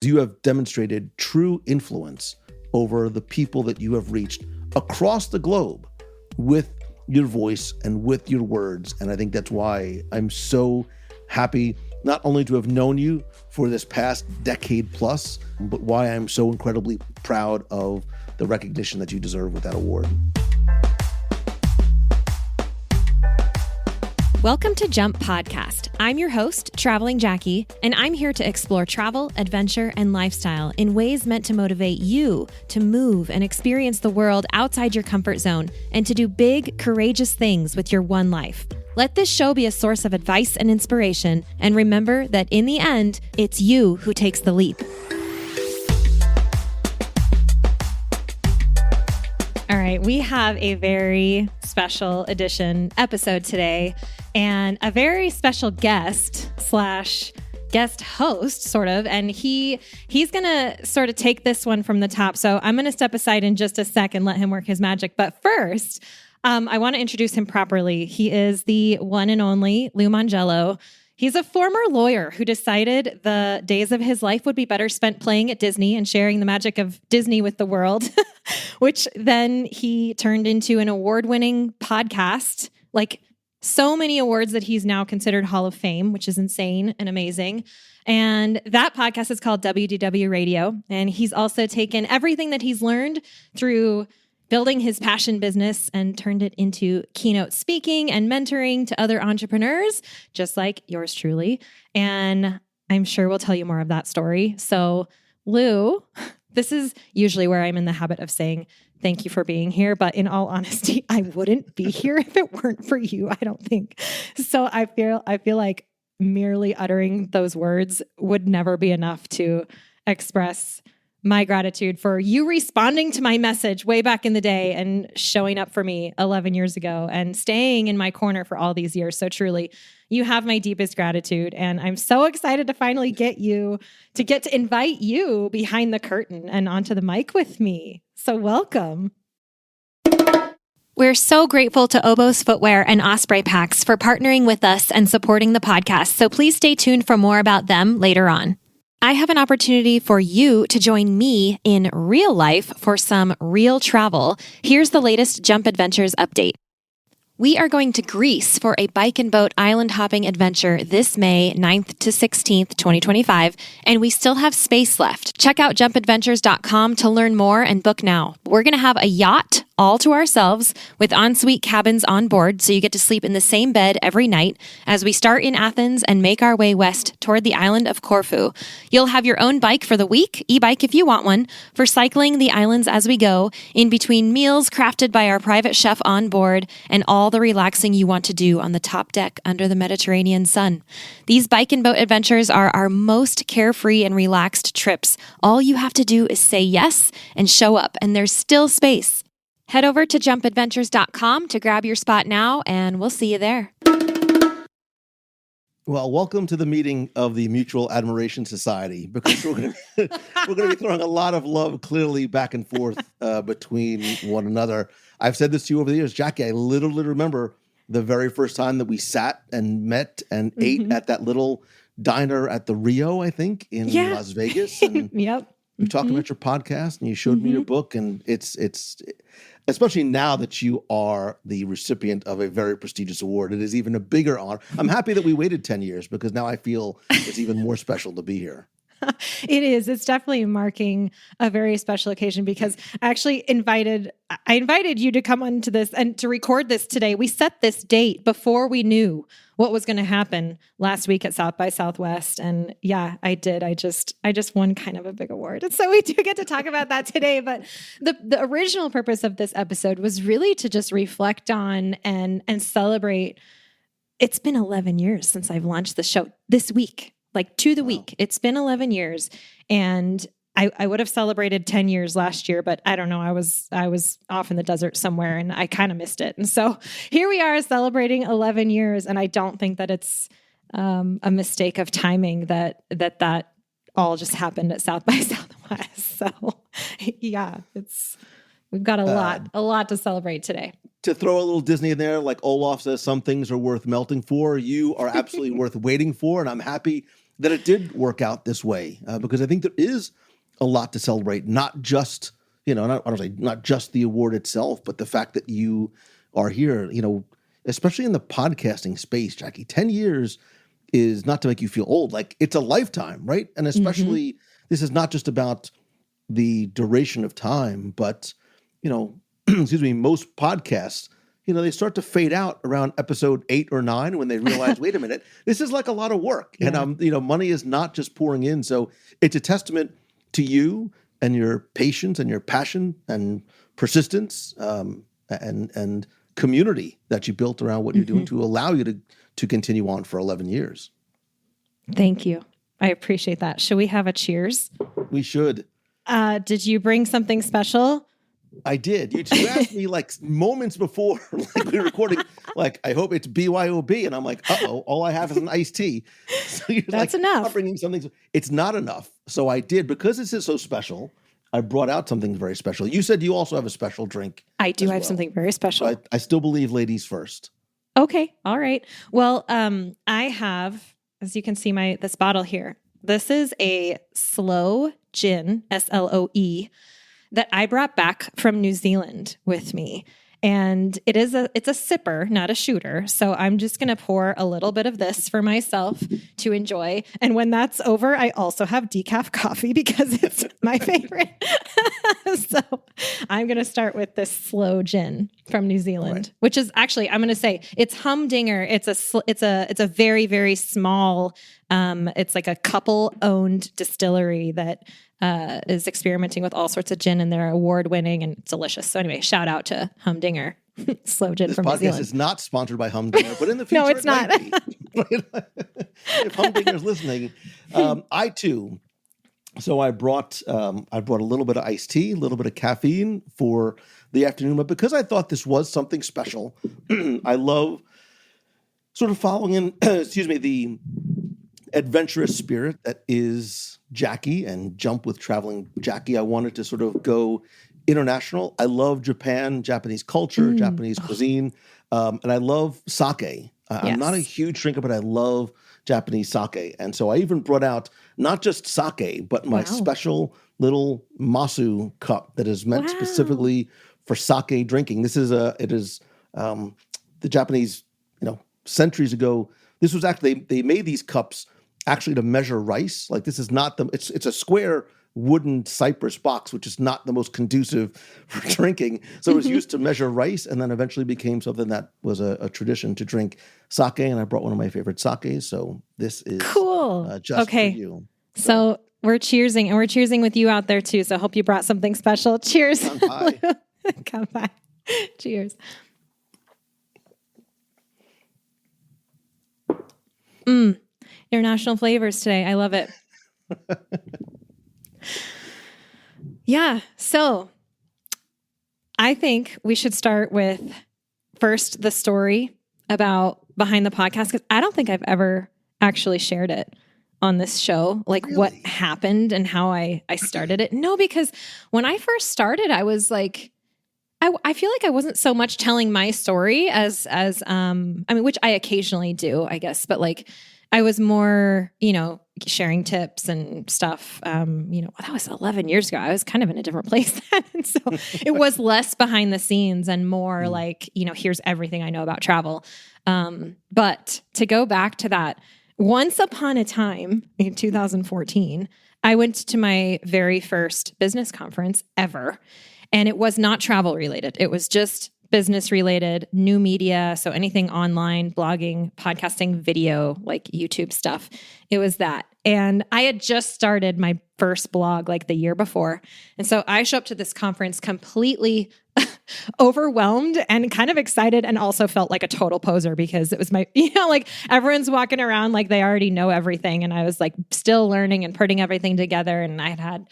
You have demonstrated true influence over the people that you have reached across the globe with your voice and with your words. And I think that's why I'm so happy not only to have known you for this past decade plus, but why I'm so incredibly proud of the recognition that you deserve with that award. Welcome to Jump Podcast. I'm your host, Traveling Jackie, and I'm here to explore travel, adventure, and lifestyle in ways meant to motivate you to move and experience the world outside your comfort zone and to do big, courageous things with your one life. Let this show be a source of advice and inspiration, and remember that in the end, it's you who takes the leap. All right, we have a very special edition episode today and a very special guest host, sort of. And he's going to sort of take this one from the top. So I'm going to step aside in just a sec and let him work his magic. But first, I want to introduce him properly. He is the one and only Lou Mongello. He's a former lawyer who decided the days of his life would be better spent playing at Disney and sharing the magic of Disney with the world, which then he turned into an award-winning podcast, like so many awards that he's now considered Hall of Fame, which is insane and amazing. And that podcast is called WDW Radio. And he's also taken everything that he's learned through building his passion business and turned it into keynote speaking and mentoring to other entrepreneurs, just like yours truly. And I'm sure we'll tell you more of that story. So, Lou, this is usually where I'm in the habit of saying, thank you for being here. But in all honesty, I wouldn't be here if it weren't for you, I don't think. So I feel like merely uttering those words would never be enough to express my gratitude for you responding to my message way back in the day and showing up for me 11 years ago and staying in my corner for all these years. So truly, you have my deepest gratitude. And I'm so excited to finally get to invite you behind the curtain and onto the mic with me. So welcome. We're so grateful to Oboz Footwear and Osprey Packs for partnering with us and supporting the podcast. So please stay tuned for more about them later on. I have an opportunity for you to join me in real life for some real travel. Here's the latest Jump Adventures update. We are going to Greece for a bike and boat island hopping adventure this May 9th to 16th, 2025, and we still have space left. Check out jumpadventures.com to learn more and book now. We're going to have a yacht all to ourselves with ensuite cabins on board, so you get to sleep in the same bed every night as we start in Athens and make our way west toward the island of Corfu. You'll have your own bike for the week, e-bike if you want one, for cycling the islands as we go, in between meals crafted by our private chef on board, and all the relaxing you want to do on the top deck under the Mediterranean sun. These bike and boat adventures are our most carefree and relaxed trips. All you have to do is say yes and show up, and there's still space. Head over to jumpadventures.com to grab your spot now, and we'll see you there. Well, welcome to the meeting of the Mutual Admiration Society, because we're going to be throwing a lot of love clearly back and forth between one another. I've said this to you over the years, Jackie. I literally remember the very first time that we sat and met and ate at that little diner at the Rio, I think, in Las Vegas. And Yep. we talked about your podcast, and you showed me your book, and it's especially now that you are the recipient of a very prestigious award, it is even a bigger honor. I'm happy that we waited 10 years because now I feel it's even more special to be here. It is. It's definitely marking a very special occasion because I actually invited you to come onto this and to record this today. We set this date before we knew what was going to happen last week at South by Southwest. And yeah, I did. I just won kind of a big award. And so we do get to talk about that today. But the original purpose of this episode was really to just reflect on and celebrate. It's been 11 years since I've launched the show this week. Like to the week. It's been 11 years, and I would have celebrated 10 years last year, but I don't know. I was off in the desert somewhere, and I kind of missed it. And so here we are celebrating 11 years, and I don't think that it's a mistake of timing that all just happened at South by Southwest. So yeah, we've got a lot to celebrate today. To throw a little Disney in there, like Olaf says, some things are worth melting for. You are absolutely worth waiting for, and I'm happy that it did work out this way, because I think there is a lot to celebrate, not just, not just the award itself, but the fact that you are here, especially in the podcasting space, Jackie. 10 years is not to make you feel old. Like, it's a lifetime, right? And especially, this is not just about the duration of time, but, excuse me, most podcasts, they start to fade out around episode 8 or 9 when they realize, wait a minute, this is like a lot of work. Yeah. And, money is not just pouring in. So it's a testament to you and your patience and your passion and persistence, and community that you built around what you're doing to allow you to continue on for 11 years. Thank you. I appreciate that. Should we have a cheers? We should. Did you bring something special? I did. You asked me like moments before, like we were recording, like, I hope it's BYOB. And I'm like, all I have is an iced tea. So you're That's like, enough. I'm bringing something. It's not enough. So I did, because this is so special, I brought out something very special. You said you also have a special drink. I do have something very special. So I still believe ladies first. Okay. All right. Well, I have, as you can see, this bottle here. This is a sloe gin, SLOE, that I brought back from New Zealand with me. And it's a sipper, not a shooter. So I'm just going to pour a little bit of this for myself to enjoy. And when that's over, I also have decaf coffee because it's my favorite. So I'm going to start with this sloe gin from New Zealand, which is actually, I'm going to say it's Humdinger. It's a very, very small, it's like a couple owned distillery that is experimenting with all sorts of gin, and they're award winning and delicious. So anyway, shout out to Humdinger slow gin from New Zealand. This podcast is not sponsored by Humdinger, but in the future, no, it's not. If Humdinger's listening, I too. So I brought a little bit of iced tea, a little bit of caffeine for the afternoon, but because I thought this was something special, I love sort of following in, the adventurous spirit that is Jackie and Jump with Traveling Jackie. I wanted to sort of go international. I love Japan, Japanese culture, Japanese cuisine, and I love sake. I'm not a huge drinker, but I love Japanese sake. And so I even brought out not just sake, but my special little masu cup that is meant specifically for sake drinking. This is the Japanese, centuries ago. This was actually, they made these cups actually to measure rice. Like, this is not it's a square wooden cypress box, which is not the most conducive for drinking. So it was used to measure rice, and then eventually became something that was a tradition to drink sake. And I brought one of my favorite sakes. So this is cool. Just for you. So we're cheersing, and we're cheersing with you out there too. So I hope you brought something special. Cheers. Kanpai. Cheers. International flavors today. I love it. Yeah. So I think we should start with first the story about behind the podcast, because I don't think I've ever actually shared it on this show, like what happened and how I started it. No, because when I first started, I was like, I feel like I wasn't so much telling my story as which I occasionally do, I guess, but like I was more, sharing tips and stuff. That was 11 years ago. I was kind of in a different place then. And so it was less behind the scenes and more like, here's everything I know about travel. But to go back to that, once upon a time in 2014, I went to my very first business conference ever. And it was not travel related. It was just business related, new media. So anything online, blogging, podcasting, video, like YouTube stuff. It was that. And I had just started my first blog like the year before. And so I show up to this conference completely overwhelmed and kind of excited, and also felt like a total poser because it was my, like everyone's walking around like they already know everything. And I was like still learning and putting everything together. And I had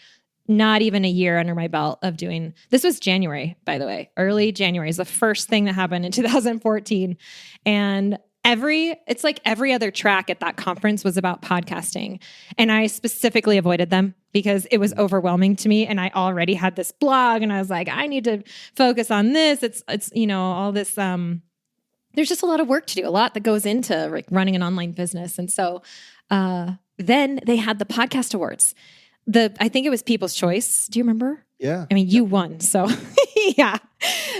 not even a year under my belt of doing, this was January, by the way, early January is the first thing that happened in 2014. And it's like every other track at that conference was about podcasting. And I specifically avoided them because it was overwhelming to me. And I already had this blog and I was like, I need to focus on this. It's all this, there's just a lot of work to do, a lot that goes into like running an online business. And so, then they had the podcast awards. I think it was People's Choice. Do you remember? Yeah. I mean, you won. So yeah,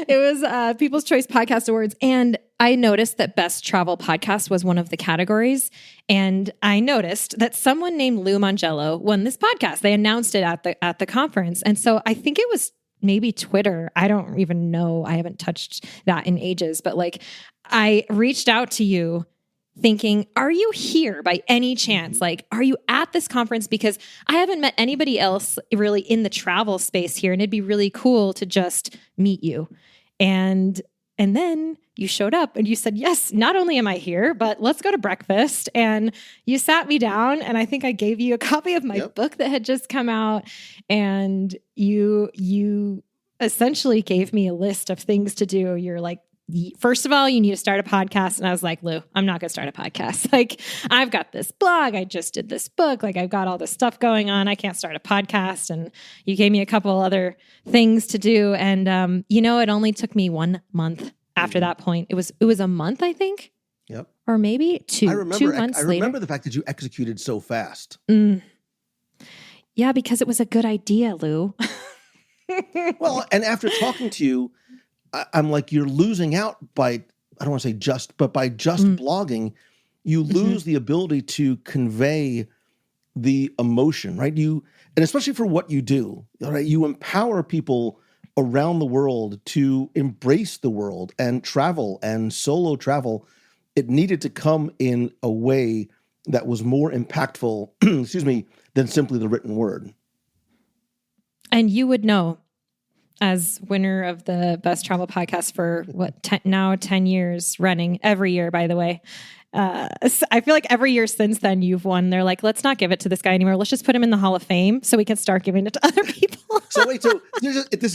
it was People's Choice Podcast Awards. And I noticed that Best Travel Podcast was one of the categories. And I noticed that someone named Lou Mongello won this podcast. They announced it at the conference. And so I think it was maybe Twitter. I don't even know. I haven't touched that in ages, but like I reached out to you thinking, are you here by any chance? Like, are you at this conference? Because I haven't met anybody else really in the travel space here. And it'd be really cool to just meet you. And then you showed up and you said, yes, not only am I here, but let's go to breakfast. And you sat me down and I think I gave you a copy of my book that had just come out. And you essentially gave me a list of things to do. You're like, first of all, you need to start a podcast. And I was like, Lou, I'm not going to start a podcast. Like, I've got this blog. I just did this book. Like, I've got all this stuff going on. I can't start a podcast. And you gave me a couple other things to do. And, it only took me 1 month after that point. It was a month, I think. Yep. Or maybe 2 months later. I remember the fact that you executed so fast. Yeah, because it was a good idea, Lou. Well, and after talking to you, I'm like, you're losing out by, I don't want to say by blogging, you lose the ability to convey the emotion, right? And especially for what you do, right? You empower people around the world to embrace the world and travel and solo travel. It needed to come in a way that was more impactful, than simply the written word. And you would know, as winner of the Best Travel Podcast for 10 years running, every year, by the way. I feel like every year since then you've won. They're like, let's not give it to this guy anymore. Let's just put him in the Hall of Fame so we can start giving it to other people. This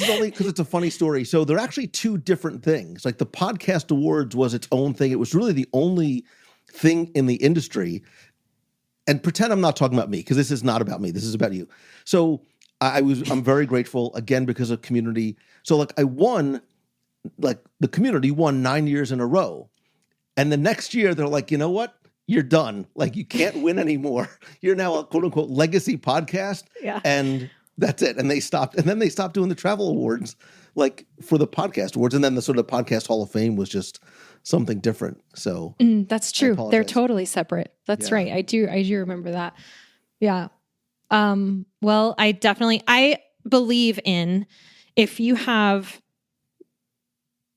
is only because it's a funny story. So they're actually two different things. Like the Podcast Awards was its own thing. It was really the only thing in the industry. And pretend I'm not talking about me, because this is not about me. This is about you. So I'm very grateful again because of community. So like the community won 9 years in a row. And the next year they're like, you know what? You're done. Like you can't win anymore. You're now a quote unquote legacy podcast. Yeah. And that's it. And they stopped. And then they stopped doing the travel awards, like for the podcast awards. And then the sort of podcast Hall of Fame was just something different. So that's true. They're totally separate. That's right. I do remember that. Yeah. Well, I believe in,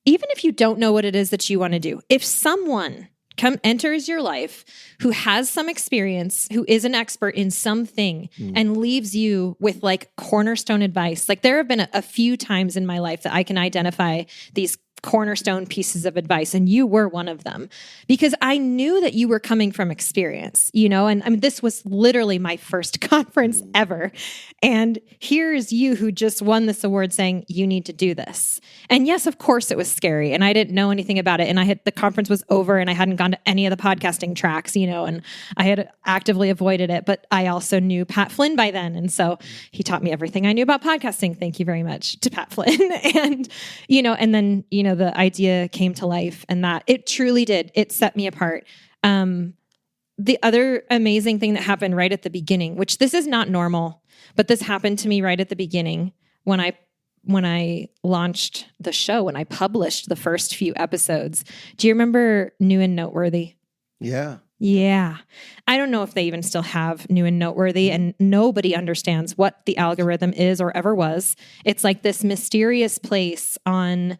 even if you don't know what it is that you want to do, if someone enters your life who has some experience, who is an expert in something and leaves you with like cornerstone advice, like there have been a few times in my life that I can identify these cornerstone pieces of advice, and you were one of them, because I knew that you were coming from experience, and I mean, this was literally my first conference ever. And here's you who just won this award saying, you need to do this. And yes, of course it was scary, and I didn't know anything about it. And the conference was over and I hadn't gone to any of the podcasting tracks, and I had actively avoided it, but I also knew Pat Flynn by then. And so he taught me everything I knew about podcasting. Thank you very much to Pat Flynn. And, and then, the idea came to life, and that it truly did. It set me apart. The other amazing thing that happened right at the beginning, which this is not normal, but this happened to me right at the beginning when I launched the show, when I published the first few episodes. Do you remember New and Noteworthy? Yeah. Yeah. I don't know if they even still have New and Noteworthy, and nobody understands what the algorithm is or ever was. It's like this mysterious place on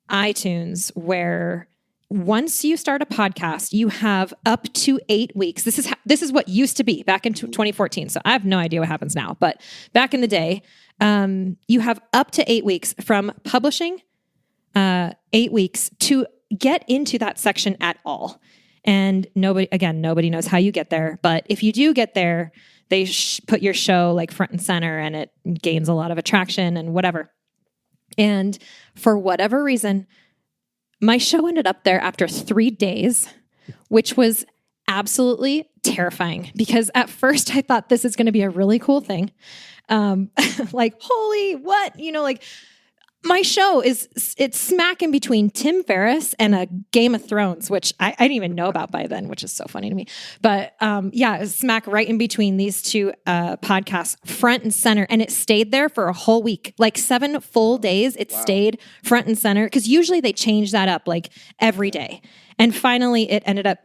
iTunes where once you start a podcast, you have up to 8 weeks. This is what used to be back in 2014. So I have no idea what happens now, but back in the day, you have up to 8 weeks from publishing, 8 weeks to get into that section at all. And nobody knows how you get there. But if you do get there, they put your show like front and center, and it gains a lot of attraction and whatever. And for whatever reason, my show ended up there after 3 days, which was absolutely terrifying, because at first I thought this is going to be a really cool thing. Like, holy, what? my show it's smack in between Tim Ferriss and a Game of Thrones, which I didn't even know about by then, which is so funny to me. But it's smack right in between these two podcasts, front and center. And it stayed there for a whole week, like 7 full days. It stayed front and center because usually they change that up like every day. And finally it ended up,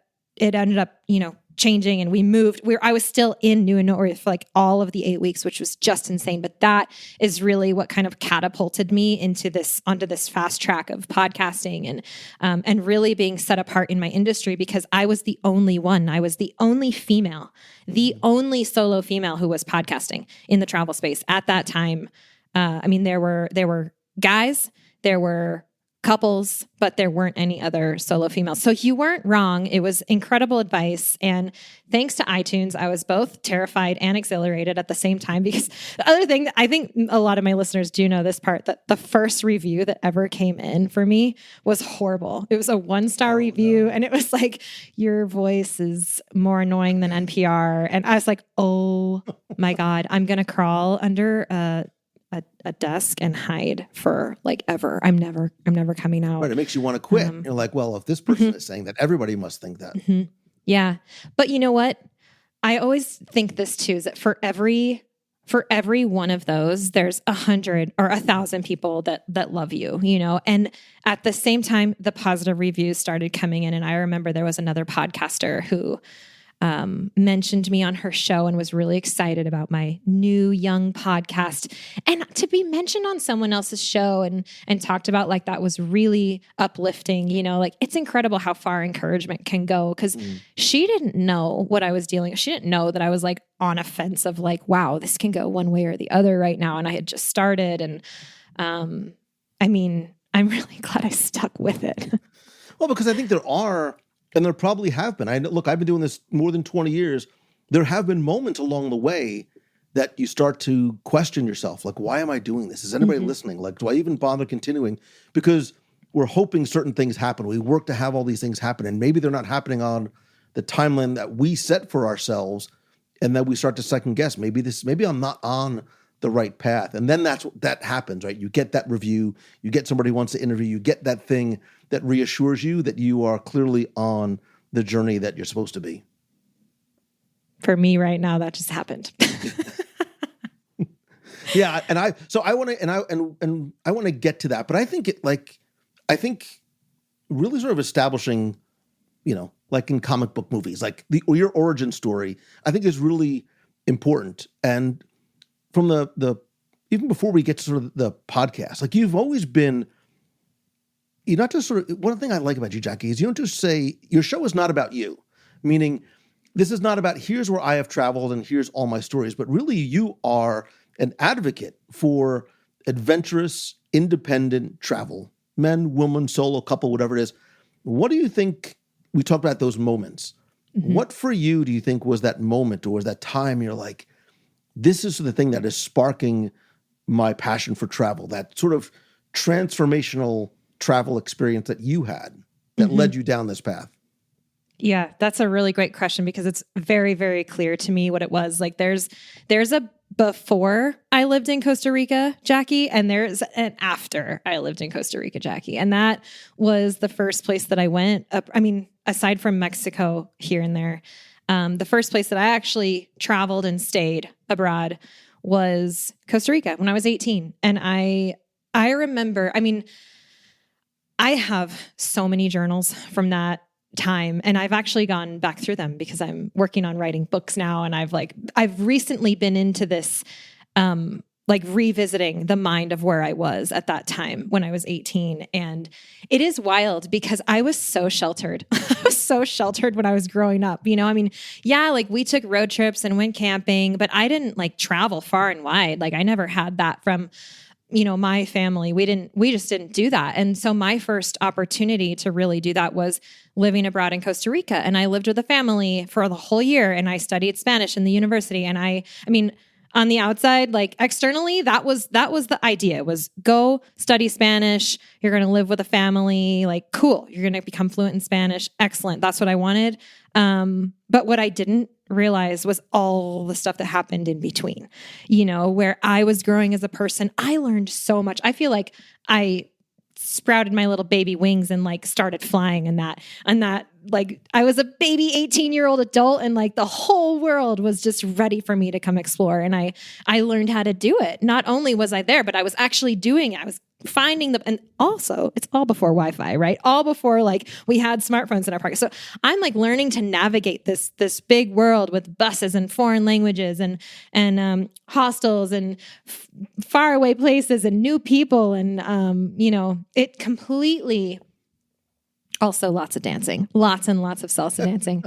changing, and we moved. I was still in New and Noteworthy for like all of the 8 weeks, which was just insane. But that is really what kind of catapulted me onto this fast track of podcasting and really being set apart in my industry, because I was the only one. I was the only female, the only solo female who was podcasting in the travel space at that time. There were guys, there were couples, but there weren't any other solo females. So you weren't wrong. It was incredible advice. And thanks to iTunes, I was both terrified and exhilarated at the same time, because the other thing, I think a lot of my listeners do know this part, that the first review that ever came in for me was horrible. It was a 1-star review. And it was like, your voice is more annoying than NPR. And I was like, oh my God, I'm going to crawl under a desk and hide for like ever. I'm never coming out. Right. It makes you want to quit. You're like, well, if this person is saying that, everybody must think that. Yeah. But you know what? I always think this too, is that for every one of those, there's 100 or 1,000 people that love you, and at the same time, the positive reviews started coming in. And I remember there was another podcaster who mentioned me on her show and was really excited about my new young podcast. And to be mentioned on someone else's show and talked about like that was really uplifting, like it's incredible how far encouragement can go, because she didn't know what I was dealing with. She didn't know that I was like on a fence of like, wow, this can go one way or the other right now. And I had just started. And I'm really glad I stuck with it. Well, because I think there are, and there probably have been. I've been doing this more than 20 years. There have been moments along the way that you start to question yourself. Like, why am I doing this? Is anybody listening? Like, do I even bother continuing? Because we're hoping certain things happen. We work to have all these things happen, and maybe they're not happening on the timeline that we set for ourselves. And then we start to second guess. Maybe I'm not on the right path. And then that happens, right? You get that review, you get somebody who wants to interview, you get that thing that reassures you that you are clearly on the journey that you're supposed to be. For me right now, that just happened. Yeah. And I want to get to that, but I think really sort of establishing, like in comic book movies, like your origin story, I think is really important. And from the even before we get to sort of the podcast, like you've always been, you're not just sort of, one thing I like about you, Jackie, is you don't just say, your show is not about you, meaning this is not about here's where I have traveled and here's all my stories, but really you are an advocate for adventurous, independent travel, men, women, solo, couple, whatever it is. What do you think, we talked about those moments. What for you do you think was that moment, or was that time you're like, this is the thing that is sparking my passion for travel, that sort of transformational travel experience that you had that led you down this path? Yeah, that's a really great question, because it's very, very clear to me what it was. Like there's a before I lived in Costa Rica, Jackie, and there's an after I lived in Costa Rica, Jackie. And that was the first place that I went up. Aside from Mexico here and there, the first place that I actually traveled and stayed abroad was Costa Rica when I was 18. And I remember, I have so many journals from that time, and I've actually gone back through them because I'm working on writing books now. And I've recently been into this, revisiting the mind of where I was at that time when I was 18. And it is wild because I was so sheltered. I was so sheltered when I was growing up. We took road trips and went camping, but I didn't travel far and wide. Like I never had that from my family. We just didn't do that. And so my first opportunity to really do that was living abroad in Costa Rica. And I lived with a family for the whole year, and I studied Spanish in the university. And I on the outside, externally, that was the idea, was go study Spanish. You're going to live with a family, cool. You're going to become fluent in Spanish. Excellent. That's what I wanted. But what I didn't realize was all the stuff that happened in between, where I was growing as a person. I learned so much. I feel like I sprouted my little baby wings and like started flying and that like I was a baby 18-year-old adult and like the whole world was just ready for me to come explore. And I learned how to do it. Not only was I there, but I was actually doing it. I was finding and also it's all before Wi-Fi, right? All before like we had smartphones in our pockets. So I'm like learning to navigate this big world with buses and foreign languages and hostels and faraway places and new people. And, it completely, also lots of dancing, lots and lots of salsa dancing.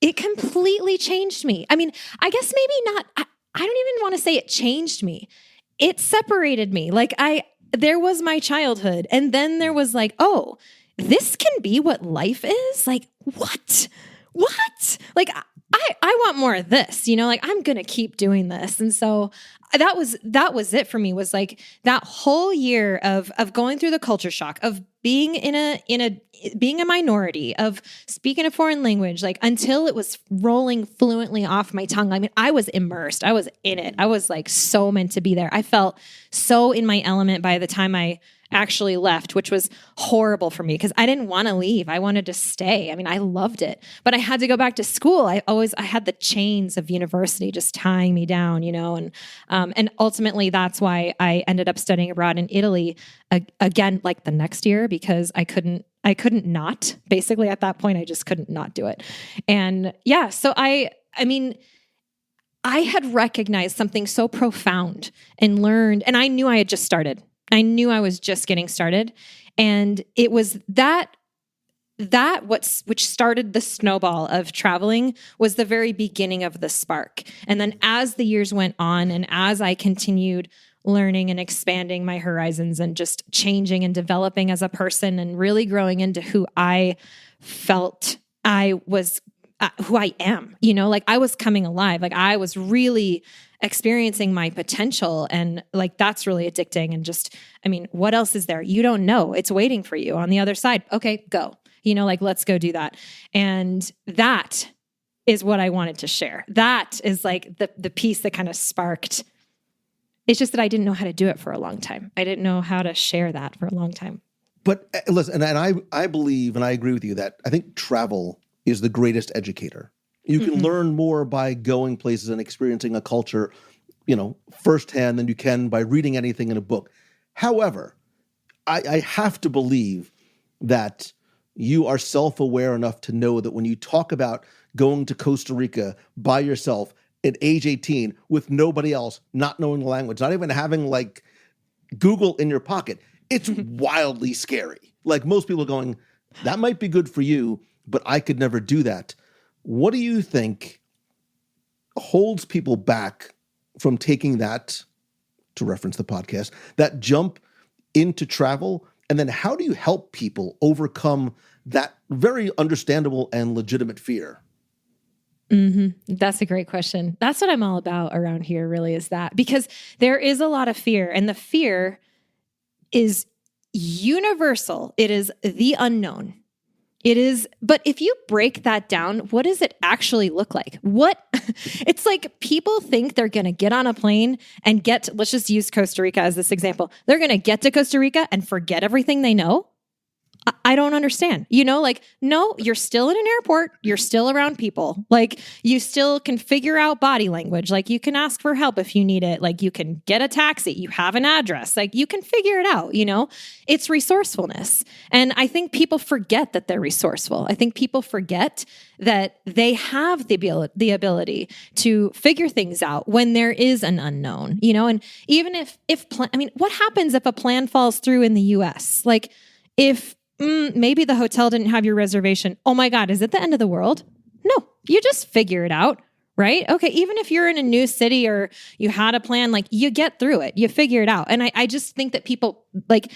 It completely changed me. I mean, I guess maybe not, I don't even want to say it changed me. It separated me. Like there was my childhood. And then there was like, oh, this can be what life is? Like, what? Like, I want more of this, like I'm going to keep doing this. And so that was it for me, was like that whole year of going through the culture shock of being being a minority, of speaking a foreign language, like until it was rolling fluently off my tongue. I mean, I was immersed. I was in it. I was like so meant to be there. I felt so in my element by the time I actually left, which was horrible for me because I didn't want to leave. I wanted to stay. I mean, I loved it, but I had to go back to school. I had the chains of university just tying me down, and ultimately that's why I ended up studying abroad in Italy again, like the next year, because I couldn't not. Basically at that point, I just couldn't not do it. And yeah, so I mean, I had recognized something so profound and learned, and I knew I had just started. I knew I was just getting started. And it was which started the snowball of traveling was the very beginning of the spark. And then as the years went on and as I continued learning and expanding my horizons and just changing and developing as a person and really growing into who I felt I was, who I am, like I was coming alive. Like I was really experiencing my potential. And like, that's really addicting. And just, I mean, what else is there? You don't know. It's waiting for you on the other side. Okay, go, like, let's go do that. And that is what I wanted to share. That is like the piece that kind of sparked. It's just that I didn't know how to do it for a long time. I didn't know how to share that for a long time. But listen, and I believe, and I agree with you that I think travel is the greatest educator. You can learn more by going places and experiencing a culture, firsthand than you can by reading anything in a book. However, I have to believe that you are self-aware enough to know that when you talk about going to Costa Rica by yourself at age 18 with nobody else, not knowing the language, not even having like Google in your pocket, it's wildly scary. Like most people going, that might be good for you, but I could never do that. What do you think holds people back from taking that, to reference the podcast, that jump into travel? And then how do you help people overcome that very understandable and legitimate fear? That's a great question. That's what I'm all about around here, really, is that because there is a lot of fear, and the fear is universal. It is the unknown. It is, but if you break that down, what does it actually look like? It's like people think they're going to get on a plane and let's just use Costa Rica as this example. They're going to get to Costa Rica and forget everything they know. I don't understand. No, you're still in an airport. You're still around people. Like you still can figure out body language. Like you can ask for help if you need it. Like you can get a taxi. You have an address. Like you can figure it out. It's resourcefulness. And I think people forget that they're resourceful. I think people forget that they have the ability to figure things out when there is an unknown, and even what happens if a plan falls through in the US? Like if maybe the hotel didn't have your reservation. Oh my God, is it the end of the world? No, you just figure it out, right? Okay, even if you're in a new city or you had a plan, like you get through it, you figure it out. And I just think that people like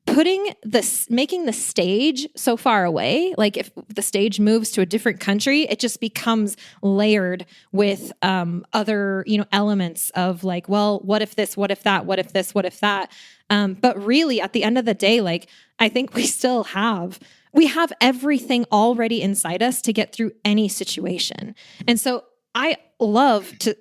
making the stage so far away, like if the stage moves to a different country, it just becomes layered with other, elements of like, well, what if this, what if that, what if this, what if that? But really at the end of the day, like, I think we still have we have everything already inside us to get through any situation. And so I love to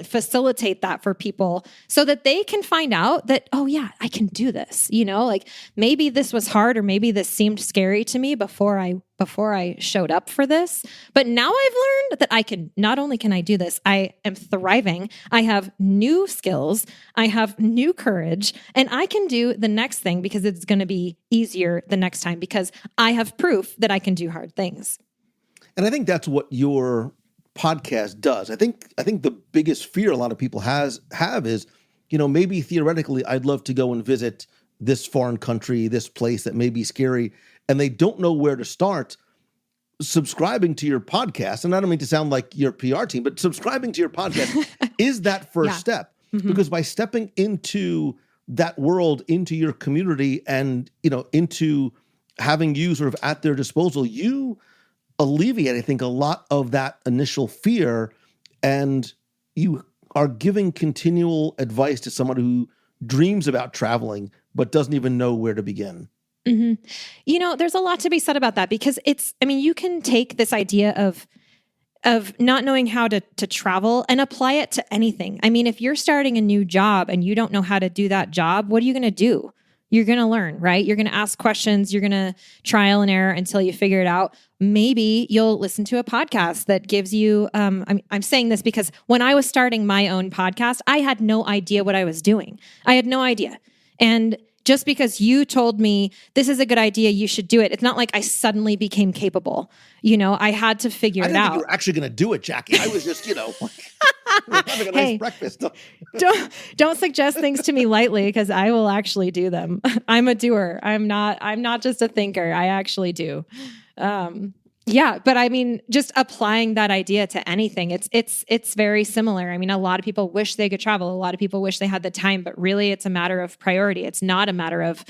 facilitate that for people so that they can find out that, oh yeah, I can do this. Like maybe this was hard or maybe this seemed scary to me before I showed up for this. But now I've learned that not only can I do this, I am thriving. I have new skills. I have new courage, and I can do the next thing because it's going to be easier the next time because I have proof that I can do hard things. And I think that's what your podcast does. I think the biggest fear a lot of people have is, maybe theoretically I'd love to go and visit this foreign country, this place that may be scary, and they don't know where to start. Subscribing to your podcast, and I don't mean to sound like your PR team, but subscribing to your podcast is that first step. Mm-hmm. Because by stepping into that world, into your community, and into having you sort of at their disposal, you alleviate, I think, a lot of that initial fear, and you are giving continual advice to someone who dreams about traveling but doesn't even know where to begin. Mm-hmm. There's a lot to be said about that because you can take this idea of not knowing how to travel and apply it to anything. I mean, if you're starting a new job and you don't know how to do that job, what are you going to do? You're going to learn, right? You're going to ask questions. You're going to trial and error until you figure it out. Maybe you'll listen to a podcast that gives you, I'm saying this because when I was starting my own podcast, I had no idea what I was doing. I had no idea. And just because you told me this is a good idea, you should do it. It's not like I suddenly became capable. I had to figure it out. I didn't think you were actually going to do it, Jackie. I was just, having a nice breakfast. Don't suggest things to me lightly because I will actually do them. I'm a doer. I'm not just a thinker. I actually do. But I mean, just applying that idea to anything, it's very similar. I mean, a lot of people wish they could travel. A lot of people wish they had the time, but really it's a matter of priority. It's not a matter of,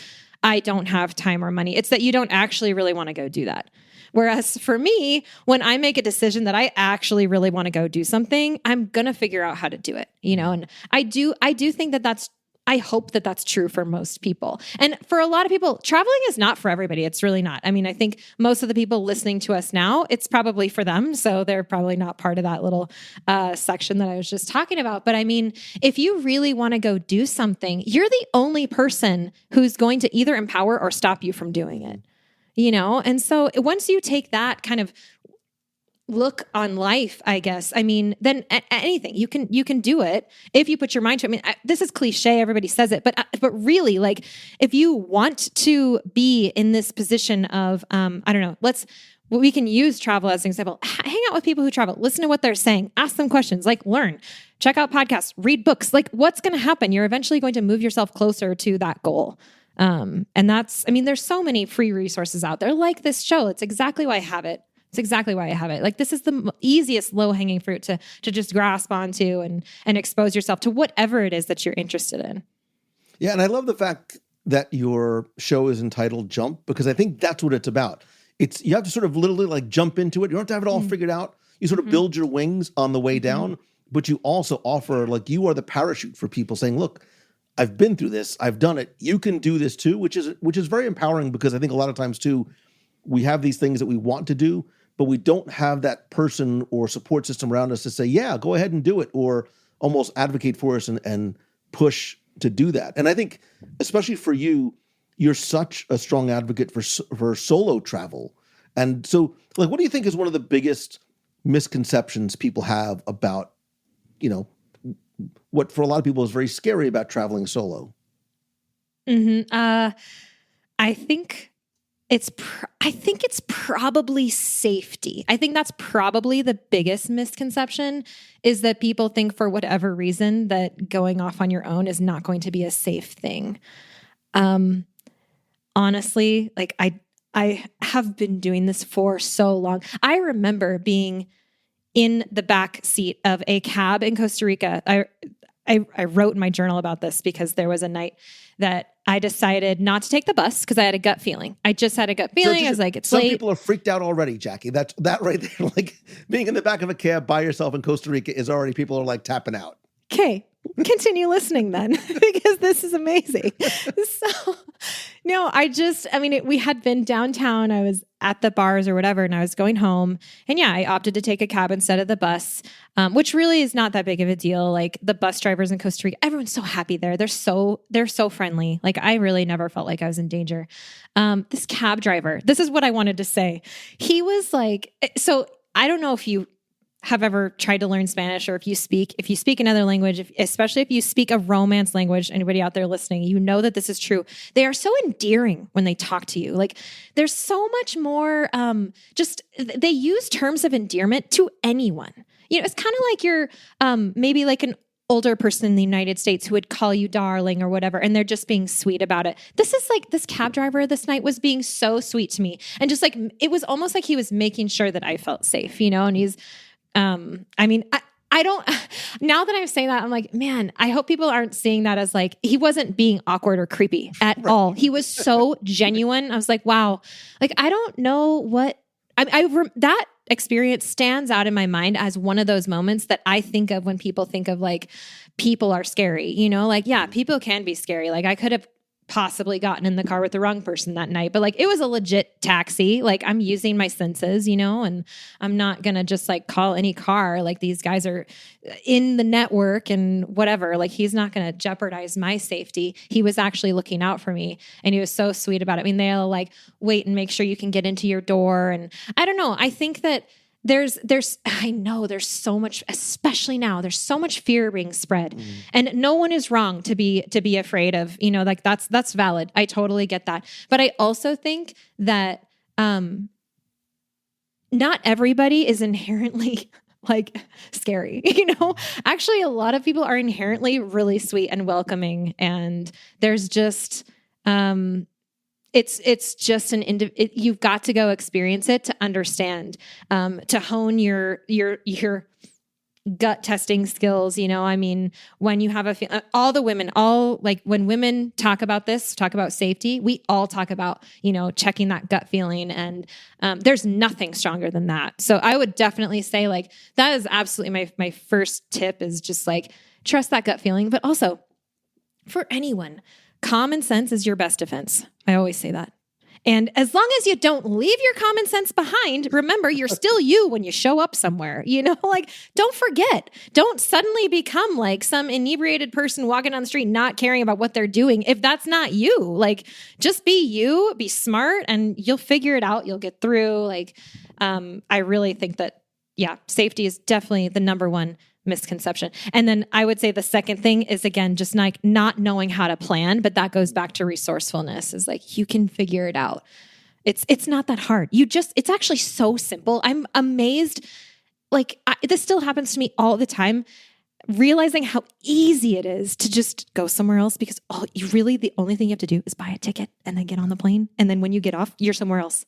I don't have time or money. It's that you don't actually really want to go do that. Whereas for me, when I make a decision that I actually really want to go do something, I'm going to figure out how to do it, and I do think I hope that that's true for most people. And for a lot of people, traveling is not for everybody. It's really not. I mean, I think most of the people listening to us now, it's probably for them. So they're probably not part of that little section that I was just talking about. But I mean, if you really want to go do something, you're the only person who's going to either empower or stop you from doing it. And so once you take that kind of look on life, I guess, I mean, then anything you can do it if you put your mind to it. I mean, this is cliche. Everybody says it, but really, like, if you want to be in this position of, I don't know, we can use travel as an example. Hang out with people who travel, listen to what they're saying, ask them questions, like learn, check out podcasts, read books. Like, what's going to happen? You're eventually going to move yourself closer to that goal. And there's so many free resources out there like this show. It's exactly why I have it. Like, this is the easiest low-hanging fruit to just grasp onto and expose yourself to whatever it is that you're interested in. Yeah. And I love the fact that your show is entitled Jump, because I think that's what it's about. You have to sort of literally like jump into it. You don't have to have it all figured out. You sort of build your wings on the way down, but you also offer, like, you are the parachute for people saying, look, I've been through this. I've done it. You can do this too, which is very empowering, because I think a lot of times too, we have these things that we want to do, but we don't have that person or support system around us to say, yeah, go ahead and do it, or almost advocate for us and push to do that. And I think, especially for you, you're such a strong advocate for solo travel. And so, like, what do you think is one of the biggest misconceptions people have about, what for a lot of people is very scary about traveling solo? I think it's probably safety. I think that's probably the biggest misconception, is that people think for whatever reason that going off on your own is not going to be a safe thing. Honestly, like, I have been doing this for so long. I remember being in the back seat of a cab in Costa Rica. I wrote in my journal about this because there was a night that I decided not to take the bus because I had a gut feeling. I just had a gut feeling. I was like, it's some late. Some people are freaked out already, Jackie. That right there, like, being in the back of a cab by yourself in Costa Rica is already, people are like tapping out. Okay. continue listening then because this is amazing. So, no, we had been downtown. I was at the bars or whatever, and I was going home. And yeah, I opted to take a cab instead of the bus, which really is not that big of a deal. Like the bus drivers in Costa Rica, everyone's so happy there. They're so friendly. Like I really never felt like I was in danger. This cab driver, this is what I wanted to say. He was like, so I don't know if you have ever tried to learn Spanish or if you speak another language, especially if you speak a Romance language, anybody out there listening, you know that this is true. They are so endearing when they talk to you. Like there's so much more, they use terms of endearment to anyone. You know, it's kind of like you're maybe like an older person in the United States who would call you darling or whatever, and they're just being sweet about it. This is like this cab driver this night was being so sweet to me. And just like, it was almost like he was making sure that I felt safe, you know, and he's, I don't, now that I'm saying that, I'm like, man, I hope people aren't seeing that as like, he wasn't being awkward or creepy at all. He was so genuine. I was like, wow, like, I don't know what, that experience stands out in my mind as one of those moments that I think of when people think of like, people are scary, you know, like, yeah, people can be scary. Like I could have possibly gotten in the car with the wrong person that night, but like it was a legit taxi. Like I'm using my senses, you know, and I'm not going to just like call any car. Like these guys are in the network and whatever, like he's not going to jeopardize my safety. He was actually looking out for me and he was so sweet about it. I mean, they'll like wait and make sure you can get into your door. And I don't know. I think that I know there's so much, especially now, there's so much fear being spread and no one is wrong to be afraid of, you know, like that's valid. I totally get that. But I also think that, not everybody is inherently like scary, you know, actually a lot of people are inherently really sweet and welcoming. And there's just, it's just you've got to go experience it to understand, to hone your gut testing skills. You know, I mean, when you have when women talk about safety, we all talk about, you know, checking that gut feeling. And, there's nothing stronger than that. So I would definitely say like, that is absolutely my first tip is just like, trust that gut feeling, but also for anyone, common sense is your best defense. I always say that. And as long as you don't leave your common sense behind, remember, you're still you when you show up somewhere, you know, like don't forget, don't suddenly become like some inebriated person walking down the street, not caring about what they're doing. If that's not you, like just be you, be smart, and you'll figure it out. You'll get through. Like, I really think that, yeah, safety is definitely the number one misconception. And then I would say the second thing is, again, just like not knowing how to plan, but that goes back to resourcefulness, is like, you can figure it out. It's not that hard. It's actually so simple. I'm amazed. Like this still happens to me all the time, realizing how easy it is to just go somewhere else because the only thing you have to do is buy a ticket and then get on the plane. And then when you get off, you're somewhere else.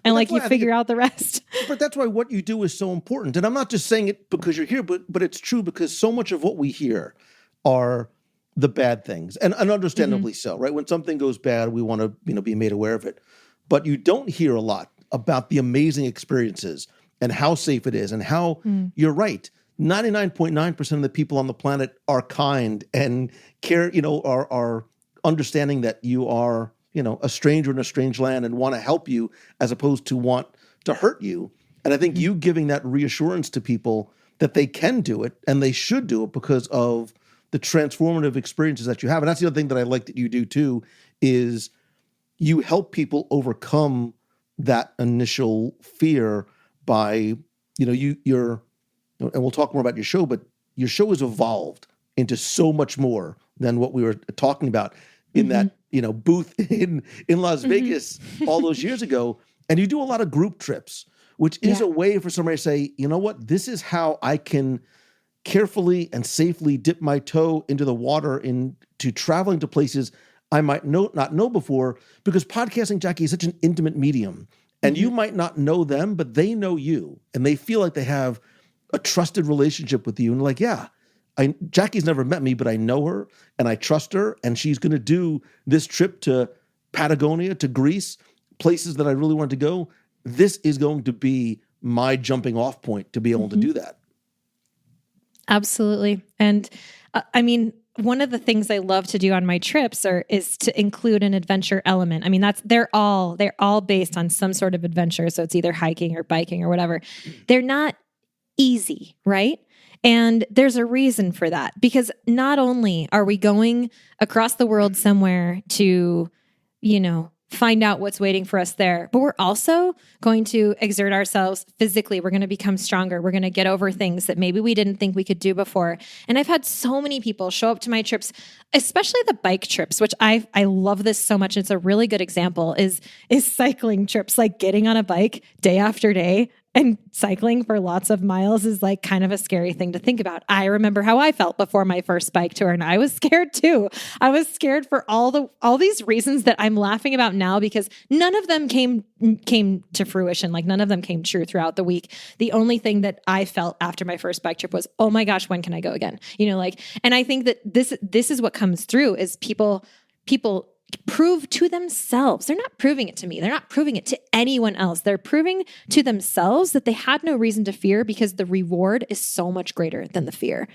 And like you figure out the rest. But that's why what you do is so important. And I'm not just saying it because you're here, but it's true because so much of what we hear are the bad things. And understandably so, right? When something goes bad, we want to, you know, be made aware of it. But you don't hear a lot about the amazing experiences and how safe it is and how you're right. 99.9% of the people on the planet are kind and care, you know, are understanding that you are, you know, a stranger in a strange land and want to help you as opposed to want to hurt you. And I think you giving that reassurance to people that they can do it and they should do it because of the transformative experiences that you have. And that's the other thing that I like that you do too, is you help people overcome that initial fear by, you know, you're, and we'll talk more about your show, but your show has evolved into so much more than what we were talking about in that, you know, booth in Las Vegas all those years ago. And you do a lot of group trips, which is a way for somebody to say, you know what, this is how I can carefully and safely dip my toe into the water into traveling to places I might not know before, because podcasting, Jackie, is such an intimate medium. And you might not know them, but they know you. And they feel like they have a trusted relationship with you. And like, yeah, Jackie's never met me, but I know her and I trust her. And she's going to do this trip to Patagonia, to Greece, places that I really want to go. This is going to be my jumping off point to be able to do that. Absolutely. And I mean, one of the things I love to do on my trips is to include an adventure element. I mean, they're all based on some sort of adventure. So it's either hiking or biking or whatever. They're not easy, right? And there's a reason for that, because not only are we going across the world somewhere to, find out what's waiting for us there, but we're also going to exert ourselves physically. We're going to become stronger. We're going to get over things that maybe we didn't think we could do before. And I've had so many people show up to my trips, especially the bike trips, which I love this so much. It's a really good example is cycling trips, like getting on a bike day after day. And cycling for lots of miles is like kind of a scary thing to think about. I remember how I felt before my first bike tour, and I was scared too. I was scared for all these reasons that I'm laughing about now, because none of them came to fruition. Like none of them came true throughout the week. The only thing that I felt after my first bike trip was, oh my gosh, when can I go again? And I think that this is what comes through is people prove to themselves. They're not proving it to me. They're not proving it to anyone else. They're proving to themselves that they had no reason to fear because the reward is so much greater than the fear.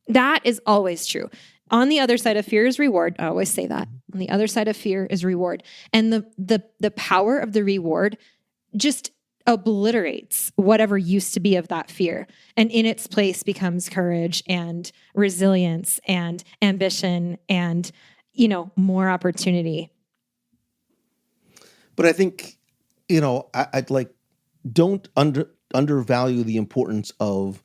That is always true. On the other side of fear is reward. I always say that. On the other side of fear is reward. And the power of the reward just obliterates whatever used to be of that fear. And in its place becomes courage and resilience and ambition and more opportunity. But I think, I'd like, don't undervalue the importance of,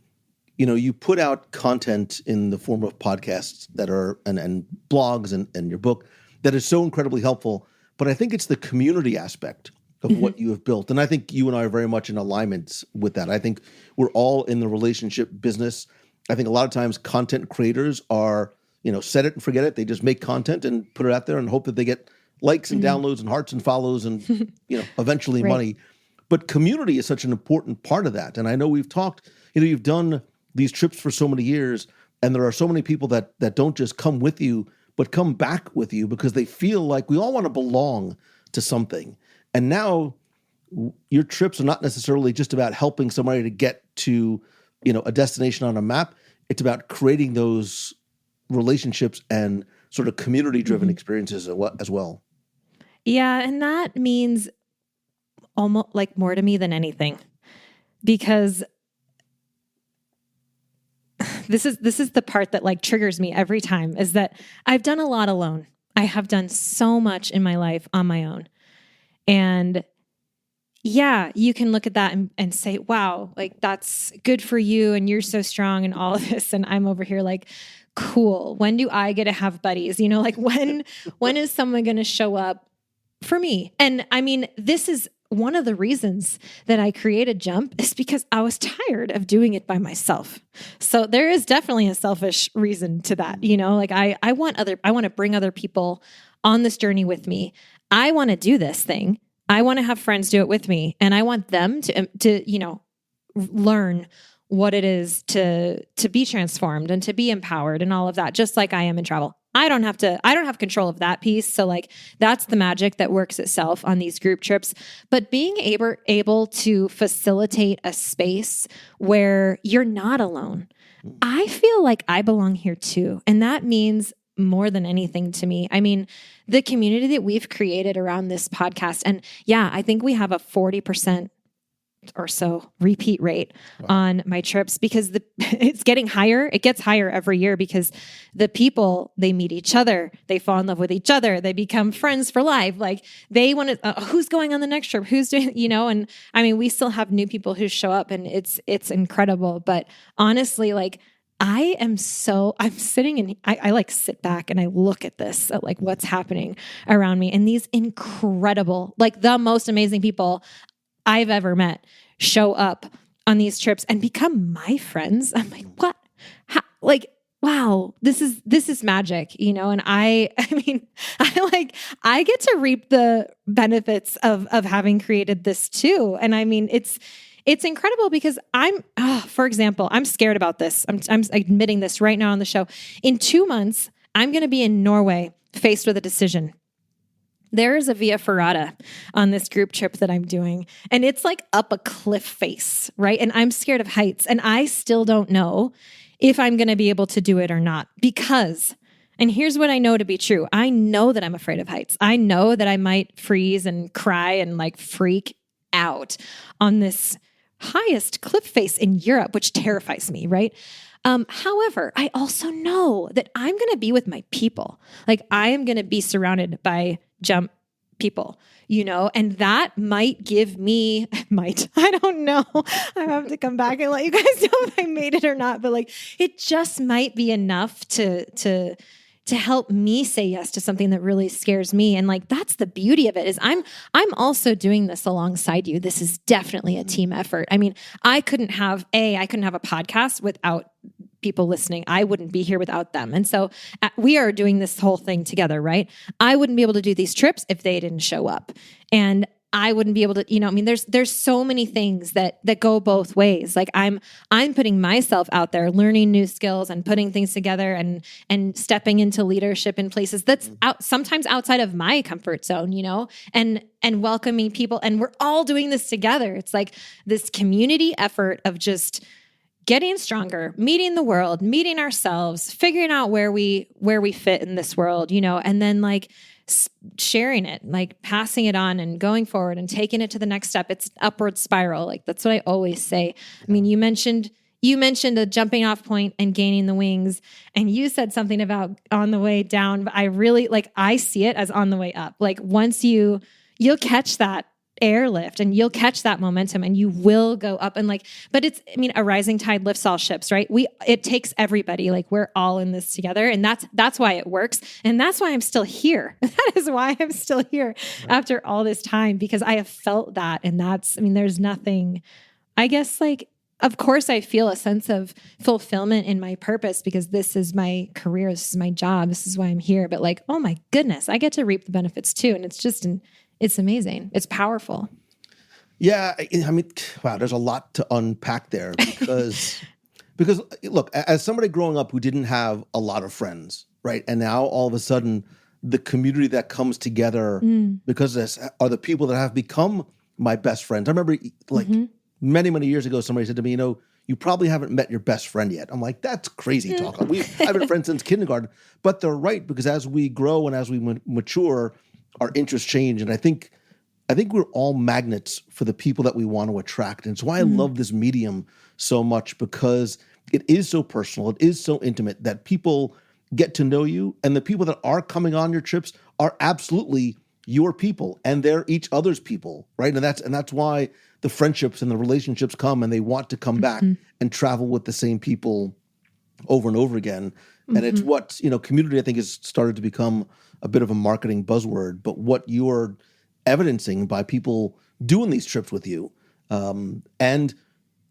you put out content in the form of podcasts that are, and blogs and your book that is so incredibly helpful. But I think it's the community aspect of what you have built. And I think you and I are very much in alignment with that. I think we're all in the relationship business. I think a lot of times content creators are, set it and forget it. They just make content and put it out there and hope that they get likes and downloads and hearts and follows and, eventually right. money. But community is such an important part of that. And I know we've talked, you've done these trips for so many years, and there are so many people that don't just come with you, but come back with you because they feel like we all want to belong to something. And now your trips are not necessarily just about helping somebody to get to, a destination on a map. It's about creating those relationships and sort of community-driven experiences as well. Yeah, and that means almost like more to me than anything, because this is the part that like triggers me every time, is that I've done a lot alone. I have done so much in my life on my own. And yeah, you can look at that and say, wow, like that's good for you. And you're so strong and all of this. And I'm over here like, cool. When do I get to have buddies? Like when is someone going to show up for me? And I mean, this is one of the reasons that I created Jump, is because I was tired of doing it by myself. So there is definitely a selfish reason to that. Like I want to bring other people on this journey with me. I want to do this thing. I want to have friends do it with me, and I want them to learn what it is to be transformed and to be empowered and all of that, just like I am in travel. I don't have control of that piece. So like that's the magic that works itself on these group trips. But being able to facilitate a space where you're not alone, I feel like I belong here too. And that means more than anything to me. I mean, the community that we've created around this podcast, and yeah, I think we have a 40% or so repeat rate on my trips, because it's getting higher. It gets higher every year because the people, they meet each other, they fall in love with each other, they become friends for life. Like they want to, who's going on the next trip? Who's doing, and I mean, we still have new people who show up, and it's incredible. But honestly, like I'm sitting and I like sit back and I look at this, at like what's happening around me, and these incredible, like the most amazing people I've ever met show up on these trips and become my friends. I'm like, what? How? Like, wow, this is magic, and I mean, I get to reap the benefits of having created this too. And I mean, it's incredible because for example, I'm scared about this. I'm admitting this right now on the show. In 2 months, I'm going to be in Norway faced with a decision. There is a Via Ferrata on this group trip that I'm doing, and it's like up a cliff face, right? And I'm scared of heights, and I still don't know if I'm going to be able to do it or not. Because, and here's what I know to be true. I know that I'm afraid of heights. I know that I might freeze and cry and like freak out on this highest cliff face in Europe, which terrifies me, right? However, I also know that I'm going to be with my people. Like I am going to be surrounded by jump people, and that might give me, I don't know. I have to come back and let you guys know if I made it or not, but like, it just might be enough to help me say yes to something that really scares me. And like, that's the beauty of it is I'm also doing this alongside you. This is definitely a team effort. I mean, I couldn't have a podcast without people listening. I wouldn't be here without them. And so we are doing this whole thing together, right? I wouldn't be able to do these trips if they didn't show up. And I wouldn't be able to, there's so many things that go both ways. Like I'm putting myself out there, learning new skills and putting things together and stepping into leadership in places that's sometimes outside of my comfort zone, and welcoming people. And we're all doing this together. It's like this community effort of just getting stronger, meeting the world, meeting ourselves, figuring out where we fit in this world, and then like sharing it, like passing it on and going forward and taking it to the next step. It's an upward spiral. Like that's what I always say. I mean, you mentioned a jumping off point and gaining the wings, and you said something about on the way down, but I really I see it as on the way up. Like once you'll catch that airlift and you'll catch that momentum and you will go up and but a rising tide lifts all ships, right? It takes everybody, like we're all in this together, and that's why it works. And that's why I'm still here. That is why I'm still here after all this time, because I have felt that. And there's nothing, I guess, of course I feel a sense of fulfillment in my purpose because this is my career. This is my job. This is why I'm here. But oh my goodness, I get to reap the benefits too. And it's just it's amazing. It's powerful. Yeah. Wow, there's a lot to unpack there because look, as somebody growing up who didn't have a lot of friends, right? And now all of a sudden the community that comes together because of this are the people that have become my best friends. I remember many, many years ago, somebody said to me, you probably haven't met your best friend yet. I'm like, that's crazy talk. I've been friends since kindergarten, but they're right, because as we grow and as we mature, our interests change. And I think we're all magnets for the people that we want to attract. And it's why I love this medium so much, because it is so personal. It is so intimate that people get to know you. And the people that are coming on your trips are absolutely your people, and they're each other's people, right? And that's why the friendships and the relationships come, and they want to come back and travel with the same people over and over again. And it's what, community, I think, has started to become a bit of a marketing buzzword, but what you're evidencing by people doing these trips with you, and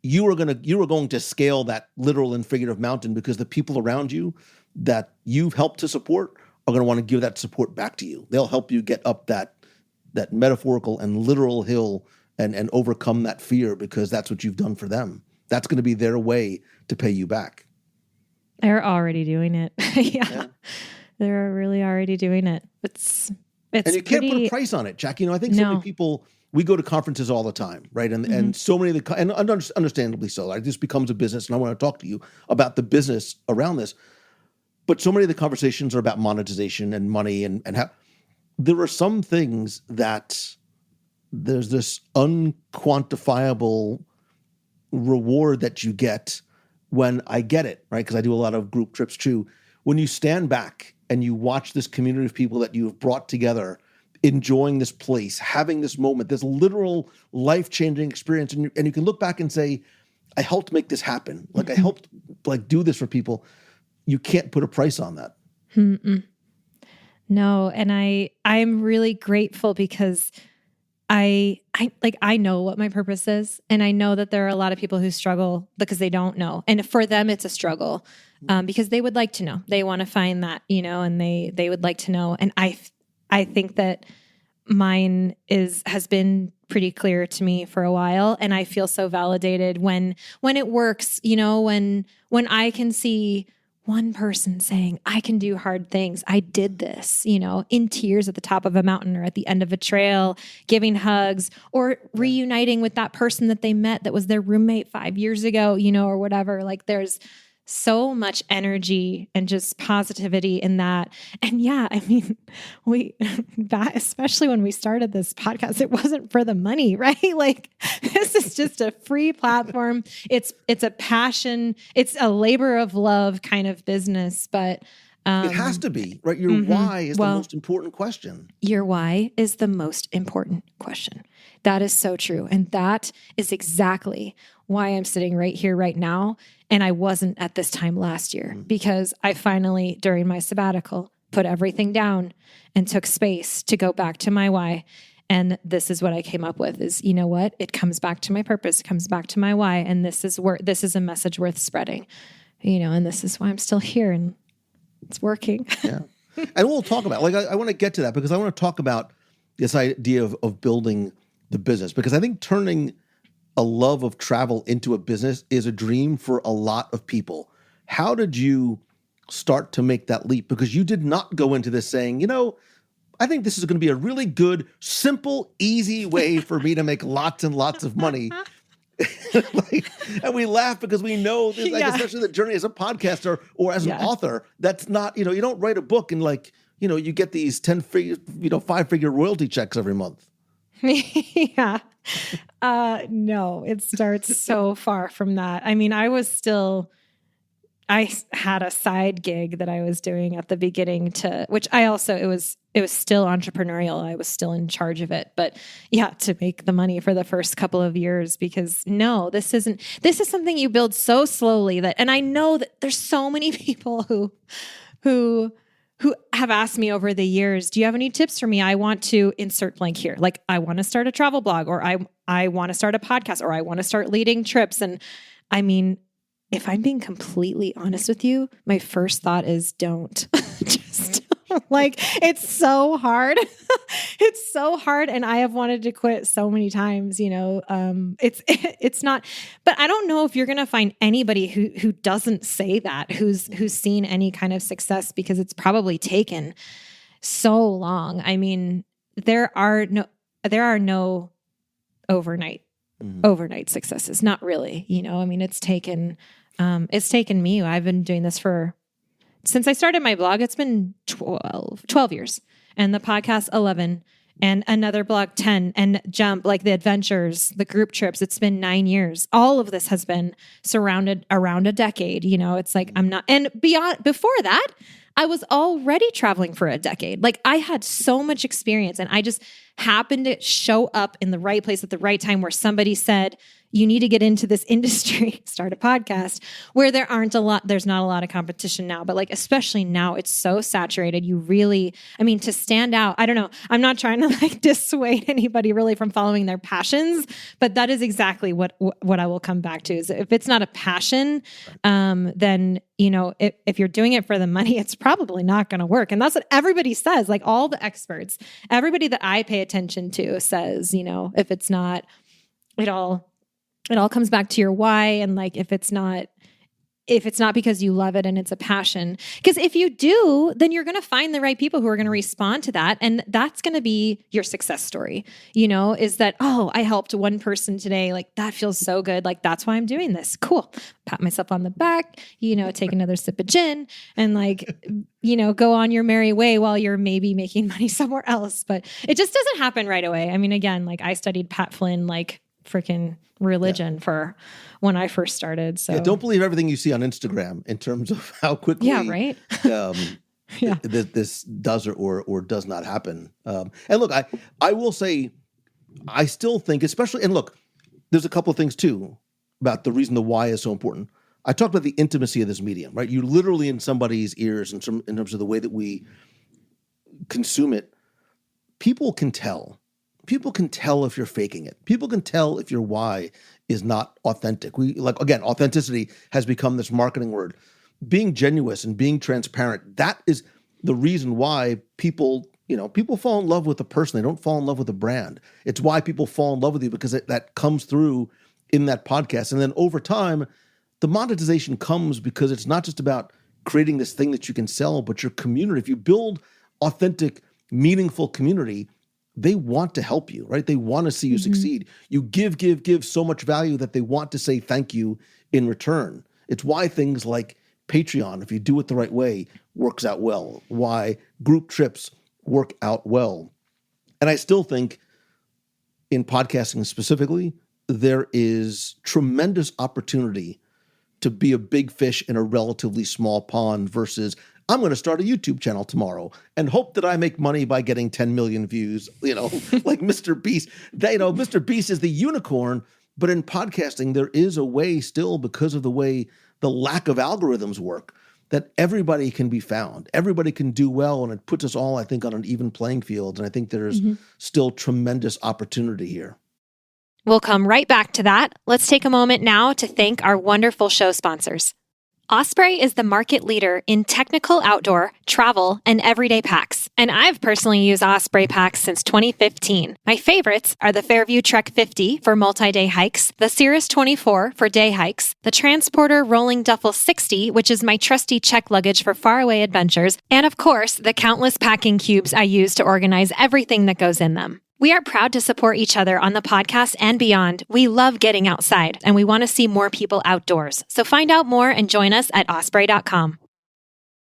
you are going to scale that literal and figurative mountain, because the people around you that you've helped to support are going to want to give that support back to you. They'll help you get up that metaphorical and literal hill and overcome that fear, because that's what you've done for them. That's going to be their way to pay you back. They're already doing it. Yeah. They're really already doing it. It's and you can't put a price on it, Jack. I think so many people, we go to conferences all the time, right? And so many of and understandably so, like this becomes a business, and I want to talk to you about the business around this. But so many of the conversations are about monetization and money, and how there are some things that there's this unquantifiable reward that you get when I get it, right? Because I do a lot of group trips too. When you stand back and you watch this community of people that you have brought together, enjoying this place, having this moment, this literal life-changing experience, and you can look back and say, I helped make this happen. Like I helped do this for people. You can't put a price on that. No, and I'm really grateful, because I know what my purpose is, and I know that there are a lot of people who struggle because they don't know. And for them, it's a struggle because they would like to know. They want to find that, and they would like to know. And I think that mine has been pretty clear to me for a while, and I feel so validated when it works. When I can see one person saying, I can do hard things. I did this, in tears at the top of a mountain or at the end of a trail, giving hugs, or reuniting with that person that they met that was their roommate 5 years ago, or whatever. Like there's so much energy and just positivity in that. And yeah, I mean, especially when we started this podcast, it wasn't for the money, right? Like this is just a free platform. It's a passion. It's a labor of love kind of business, but it has to be, right? Your why is the most important question. Your why is the most important question. That is so true. And that is exactly why I'm sitting right here, right now. And I wasn't at this time last year because I finally, during my sabbatical, put everything down and took space to go back to my why. And this is what I came up with is, you know what? It comes back to my purpose. It comes back to my why. And this is a message worth spreading, and this is why I'm still here and it's working. Yeah. And we'll talk about, I want to get to that because I want to talk about this idea of building the business, because I think turning a love of travel into a business is a dream for a lot of people. How did you start to make that leap? Because you did not go into this saying, I think this is going to be a really good, simple, easy way for me to make lots and lots of money. And we laugh because we know this, especially the journey as a podcaster or as an author, that's not, you don't write a book and you get these 10-figure, 5-figure royalty checks every month. Yeah. No, it starts so far from that. I mean, I had a side gig that I was doing at the beginning which it was still entrepreneurial. I was still in charge of it, but to make the money for the first couple of years, because this is something you build so slowly and I know that there's so many people who have asked me over the years, do you have any tips for me? I want to insert blank here. Like I want to start a travel blog, or I want to start a podcast, or I want to start leading trips. And I mean, if I'm being completely honest with you, my first thought is don't. Just like, it's so hard. It's so hard. And I have wanted to quit so many times, it's not, but I don't know if you're going to find anybody who doesn't say that, who's seen any kind of success, because it's probably taken so long. I mean, there are no overnight successes. Not really, I mean, it's taken me, I've been doing this since I started my blog, it's been 12 years, and the podcast 11, and another blog 10, and Jump, like the adventures, the group trips, it's been 9 years. All of this has been surrounded around a decade. It's like and before that, I was already traveling for a decade. Like I had so much experience, and I just happened to show up in the right place at the right time where somebody said, you need to get into this industry, start a podcast, where there's not a lot of competition now, but especially now it's so saturated. To stand out, I don't know. I'm not trying to dissuade anybody really from following their passions, but that is exactly what I will come back to is if it's not a passion, then, if you're doing it for the money, it's probably not going to work. And that's what everybody says, like all the experts, everybody that I pay attention to says, if it's not, it all comes back to your why. And if it's not because you love it and it's a passion, because if you do, then you're going to find the right people who are going to respond to that. And that's going to be your success story, is that, oh, I helped one person today. Like that feels so good. Like, that's why I'm doing this. Cool. Pat myself on the back, take another sip of gin and go on your merry way while you're maybe making money somewhere else. But it just doesn't happen right away. I mean, again, I studied Pat Flynn, freaking religion for when I first started. So don't believe everything you see on Instagram in terms of how quickly right. This does or does not happen. And look, I will say, I still think, especially, and look, there's a couple of things too about the reason the why is so important. I talked about the intimacy of this medium, right? You're literally in somebody's ears in terms of the way that we consume it. People can tell. People can tell if you're faking it. People can tell if your why is not authentic. Again, authenticity has become this marketing word. Being genuine and being transparent, that is the reason why people fall in love with a person. They don't fall in love with a brand. It's why people fall in love with you, because that comes through in that podcast. And then over time, the monetization comes because it's not just about creating this thing that you can sell, but your community. If you build authentic, meaningful community, they want to help you, right? They want to see you succeed. You give so much value that they want to say thank you in return. It's why things like Patreon, if you do it the right way, works out well. Why group trips work out well. And I still think in podcasting specifically, there is tremendous opportunity to be a big fish in a relatively small pond versus I'm going to start a YouTube channel tomorrow and hope that I make money by getting 10 million views, like Mr. Beast. Mr. Beast is the unicorn, but in podcasting, there is a way still, because of the way the lack of algorithms work, that everybody can be found. Everybody can do well, and it puts us all, I think, on an even playing field. And I think there's still tremendous opportunity here. We'll come right back to that. Let's take a moment now to thank our wonderful show sponsors. Osprey is the market leader in technical outdoor, travel, and everyday packs. And I've personally used Osprey packs since 2015. My favorites are the Fairview Trek 50 for multi-day hikes, the Cirrus 24 for day hikes, the Transporter Rolling Duffel 60, which is my trusty check luggage for faraway adventures, and of course, the countless packing cubes I use to organize everything that goes in them. We are proud to support each other on the podcast and beyond. We love getting outside, and we want to see more people outdoors. So find out more and join us at osprey.com.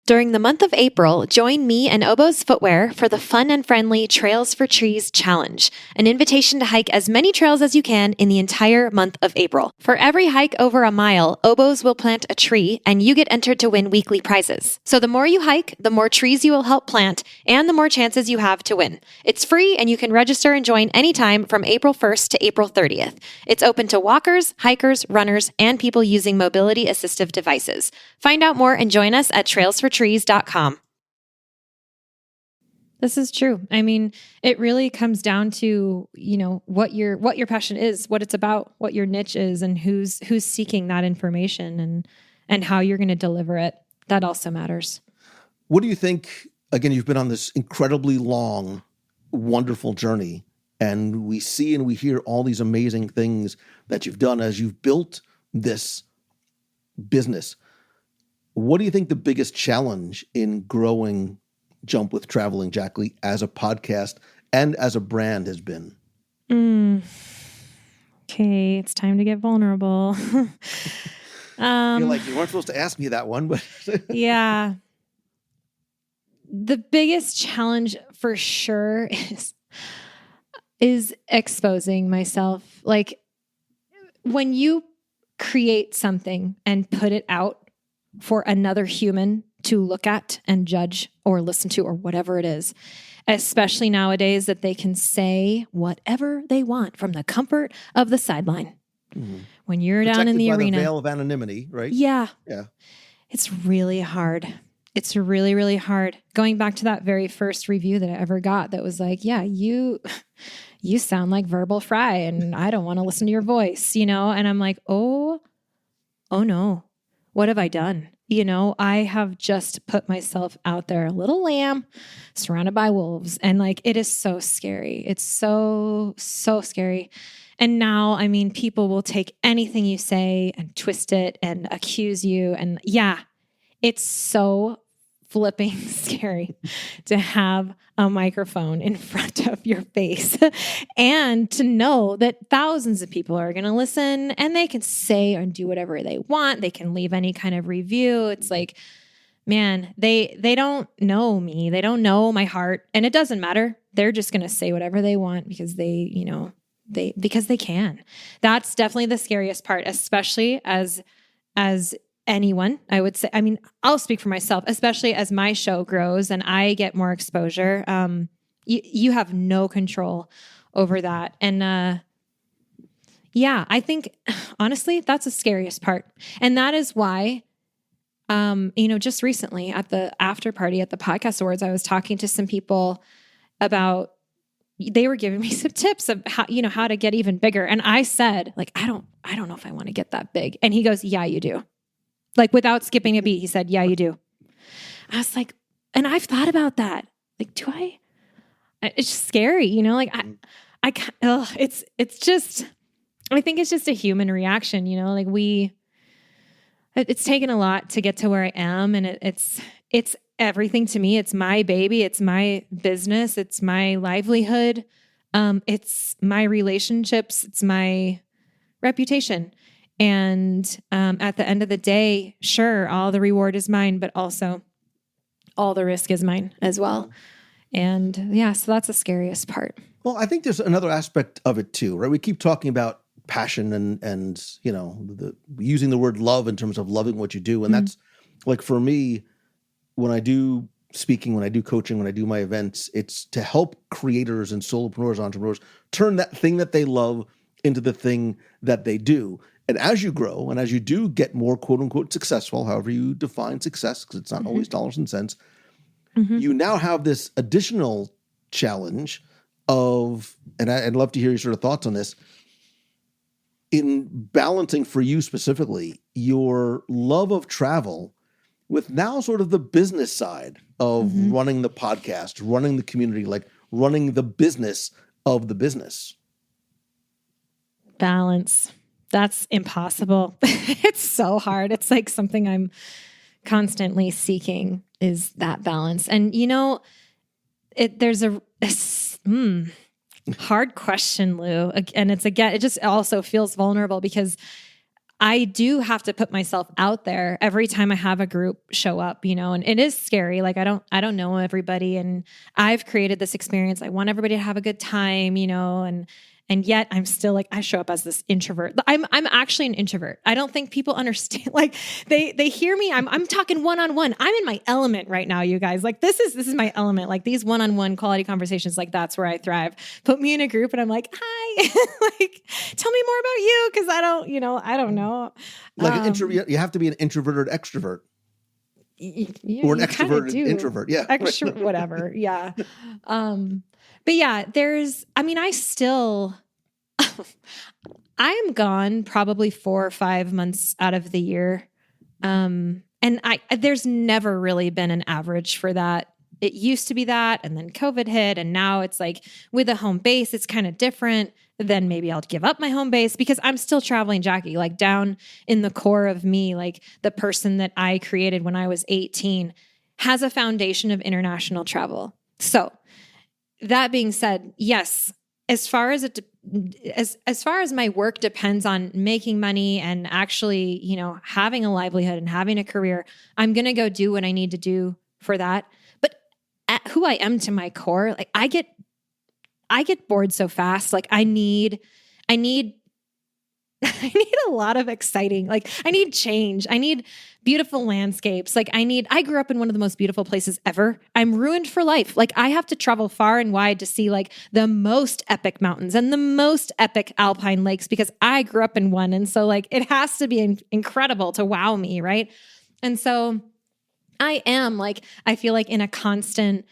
During the month of April, join me and Oboz Footwear for the fun and friendly Trails for Trees Challenge, an invitation to hike as many trails as you can in the entire month of April. For every hike over a mile, Oboz will plant a tree, and you get entered to win weekly prizes. So the more you hike, the more trees you will help plant, and the more chances you have to win. It's free, and you can register and join anytime from April 1st to April 30th. It's open to walkers, hikers, runners, and people using mobility assistive devices. Find out more and join us at trailsfortrees.com. This is true. I mean, it really comes down to, what your passion is, what it's about, what your niche is, and who's seeking that information and how you're going to deliver it. That also matters. What do you think? Again, you've been on this incredibly long, wonderful journey, and we see and we hear all these amazing things that you've done as you've built this business. What do you think the biggest challenge in growing Jump with Traveling Jackie as a podcast and as a brand has been? Okay, it's time to get vulnerable. You're like, you weren't supposed to ask me that one, but yeah. The biggest challenge for sure is exposing myself. Like, when you create something and put it out for another human to look at and judge or listen to or whatever it is, especially nowadays that they can say whatever they want from the comfort of the sideline. Mm-hmm. When you're protected down in the by arena. The veil of anonymity, right? Yeah. Yeah. It's really hard. It's really, really hard. Going back to that very first review that I ever got that was like, yeah, you sound like Verbal Fry and I don't want to listen to your voice, and I'm like, oh no. What have I done? I have just put myself out there, a little lamb surrounded by wolves. And it is so scary. It's so, so scary. And now, I mean, people will take anything you say and twist it and accuse you. And yeah, it's so flipping scary to have a microphone in front of your face and to know that thousands of people are going to listen and they can say and do whatever they want. They can leave any kind of review. It's like, man, they don't know me. They don't know my heart, and it doesn't matter. They're just going to say whatever they want because because they can. That's definitely the scariest part, especially as anyone, I would say. I mean, I'll speak for myself, especially as my show grows and I get more exposure. You have no control over that. And I think honestly, that's the scariest part. And that is why, just recently at the after party at the Podcast Awards, I was talking to some people about, they were giving me some tips of how to get even bigger. And I said, I don't know if I want to get that big. And he goes, yeah, you do. Without skipping a beat, he said, yeah, you do. I was like, and I've thought about that. Do I? It's just scary, it's just, I think it's just a human reaction, it's taken a lot to get to where I am. And it's everything to me. It's my baby. It's my business. It's my livelihood. It's my relationships. It's my reputation. And at the end of the day, sure, all the reward is mine, but also all the risk is mine as well. And yeah, so that's the scariest part. Well, I think there's another aspect of it too, right? We keep talking about passion and using the word love in terms of loving what you do. And that's like, for me, when I do speaking, when I do coaching, when I do my events, it's to help creators and solopreneurs, entrepreneurs turn that thing that they love into the thing that they do. And as you grow and as you do get more quote unquote successful, however you define success, because it's not always dollars and cents, you now have this additional challenge of, and I'd love to hear your sort of thoughts on this, in balancing for you specifically your love of travel with now sort of the business side of running the podcast, running the community, like running the business of the business. Balance. That's impossible. It's so hard. It's like something I'm constantly seeking, is that balance. And there's a hard question, Lou. And it just also feels vulnerable because I do have to put myself out there every time I have a group show up, and it is scary. Like I don't know everybody, and I've created this experience. I want everybody to have a good time, and yet I'm still like, I show up as this introvert. I'm actually an introvert. I don't think people understand. Like they hear me. I'm talking one-on-one. I'm in my element right now, you guys. Like this is my element. Like these one-on-one quality conversations, like that's where I thrive. Put me in a group and I'm like, hi, like tell me more about you. Cause I don't know. Like you have to be an introverted extrovert. Or an extroverted introvert. Yeah. Whatever. Yeah. But yeah, I'm gone probably 4 or 5 months out of the year. And there's never really been an average for that. It used to be that, and then COVID hit, and now it's like with a home base, it's kind of different. Then maybe I'll give up my home base because I'm still traveling Jackie, like down in the core of me, like the person that I created when I was 18 has a foundation of international travel. So that being said, yes, as far as my work depends on making money and actually, having a livelihood and having a career, I'm going to go do what I need to do for that. But at who I am to my core, like I get bored so fast. Like I need a lot of exciting, like I need change. I need beautiful landscapes. Like I grew up in one of the most beautiful places ever. I'm ruined for life. Like I have to travel far and wide to see like the most epic mountains and the most epic alpine lakes because I grew up in one. And so like, it has to be incredible to wow me. Right. And so I am like, I feel like in a constant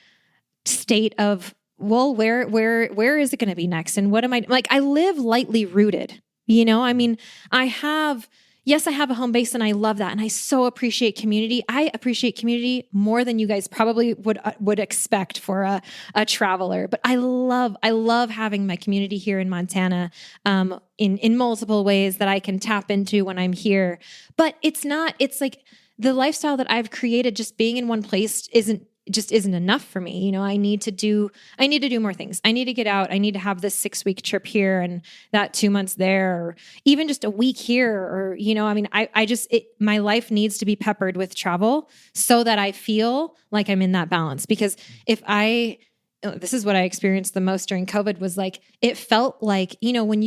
state of, well, where is it going to be next? And what am I like? I live lightly rooted. I have a home base and I love that. And I so appreciate community. I appreciate community more than you guys probably would expect for a traveler. But I love having my community here in Montana in multiple ways that I can tap into when I'm here. But it's like the lifestyle that I've created, just being in one place isn't enough for me. I need to do more things. I need to get out. I need to have this 6-week trip here and that 2 months there, or even just a week here. Or, my life needs to be peppered with travel so that I feel like I'm in that balance. Because this is what I experienced the most during COVID was like, it felt like, when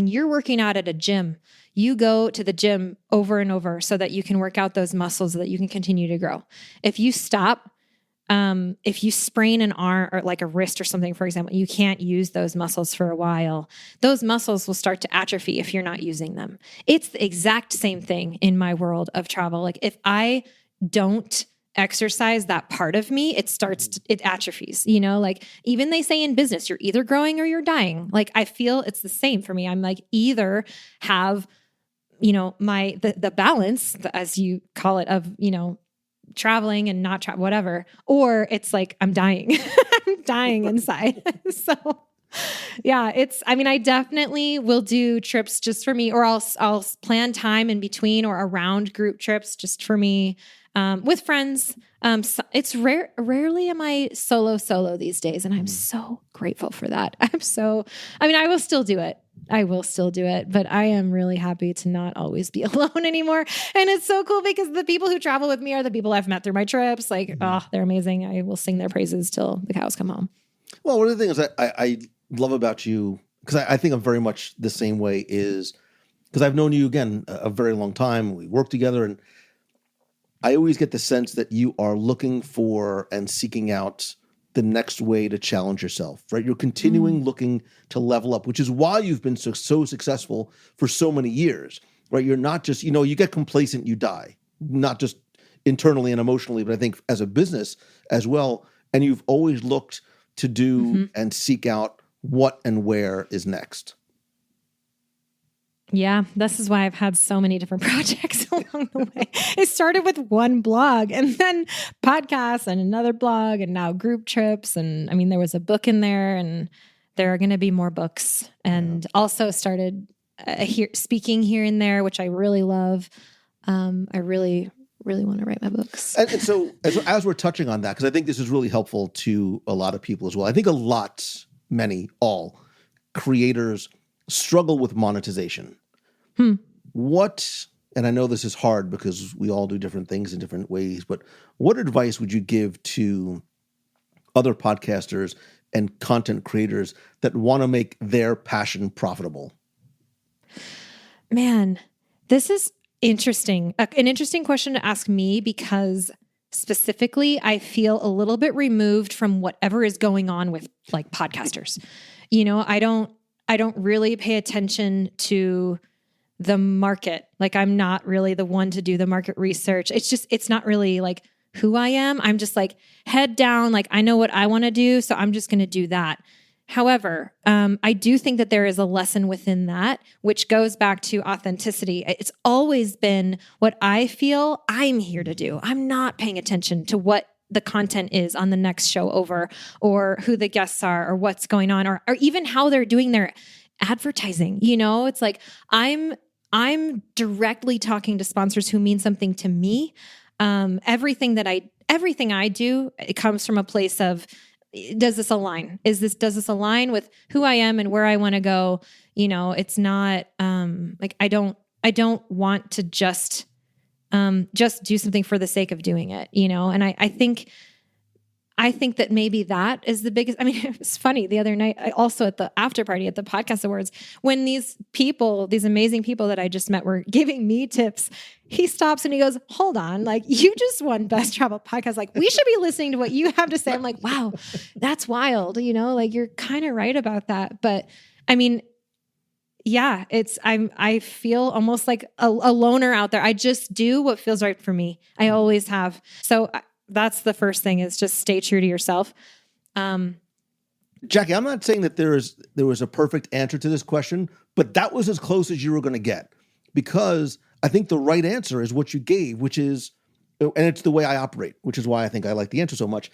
you're working out at a gym, you go to the gym over and over so that you can work out those muscles so that you can continue to grow. If you stop, if you sprain an arm or like a wrist or something, for example, you can't use those muscles for a while. Those muscles will start to atrophy if you're not using them. It's the exact same thing in my world of travel. Like if I don't exercise that part of me, it atrophies, like even they say in business, you're either growing or you're dying. Like I feel it's the same for me. I'm like either have, the balance, as you call it, of, traveling and not whatever, or it's like I'm dying. I'm dying inside. So yeah, I definitely will do trips just for me, or I'll plan time in between or around group trips just for me with friends. It's rarely am I solo these days, and I'm so grateful for that. I will still do it. I will still do it, but I am really happy to not always be alone anymore. And it's so cool because the people who travel with me are the people I've met through my trips. Like, they're amazing. I will sing their praises till the cows come home. Well, one of the things I love about you, because I think I'm very much the same way, is because I've known you, again, a very long time. We work together, and I always get the sense that you are looking for and seeking out the next way to challenge yourself, right? You're continuing looking to level up, which is why you've been so successful for so many years, right? You're not just, you get complacent, you die, not just internally and emotionally, but I think as a business as well. And you've always looked to do and seek out what and where is next. Yeah, this is why I've had so many different projects along the way. It started with one blog and then podcasts and another blog and now group trips. And I mean, there was a book in there and there are going to be more books, and also started speaking here and there, which I really love. I really want to write my books. And so as we're touching on that, because I think this is really helpful to a lot of people as well. I think all creators struggle with monetization. What, and I know this is hard because we all do different things in different ways, but what advice would you give to other podcasters and content creators that want to make their passion profitable? Man, this is interesting. An interesting question to ask me, because specifically, I feel a little bit removed from whatever is going on with like podcasters. I don't really pay attention to the market. Like, I'm not really the one to do the market research. It's not really like who I am. I'm just like head down. Like, I know what I want to do, so I'm just going to do that. However, I do think that there is a lesson within that, which goes back to authenticity. It's always been what I feel I'm here to do. I'm not paying attention to what the content is on the next show over, or who the guests are, or what's going on, or even how they're doing their advertising. It's like I'm directly talking to sponsors who mean something to me. Everything I do, it comes from a place of, does this align? Does this align with who I am and where I want to go? It's not like I don't want to just do something for the sake of doing it, And I think that maybe that is the biggest. I mean, it was funny the other night. I also at the after party at the podcast awards, when these amazing people that I just met were giving me tips, he stops and he goes, "Hold on, like, you just won Best Travel Podcast. Like, we should be listening to what you have to say." I'm like, "Wow, that's wild." Like, you're kind of right about that. But I mean, yeah, I feel almost like a loner out there. I just do what feels right for me. I always have. So that's the first thing, is just stay true to yourself. Jackie, I'm not saying that there was a perfect answer to this question, but that was as close as you were going to get, because I think the right answer is what you gave, which is, and it's the way I operate, which is why I think I like the answer so much.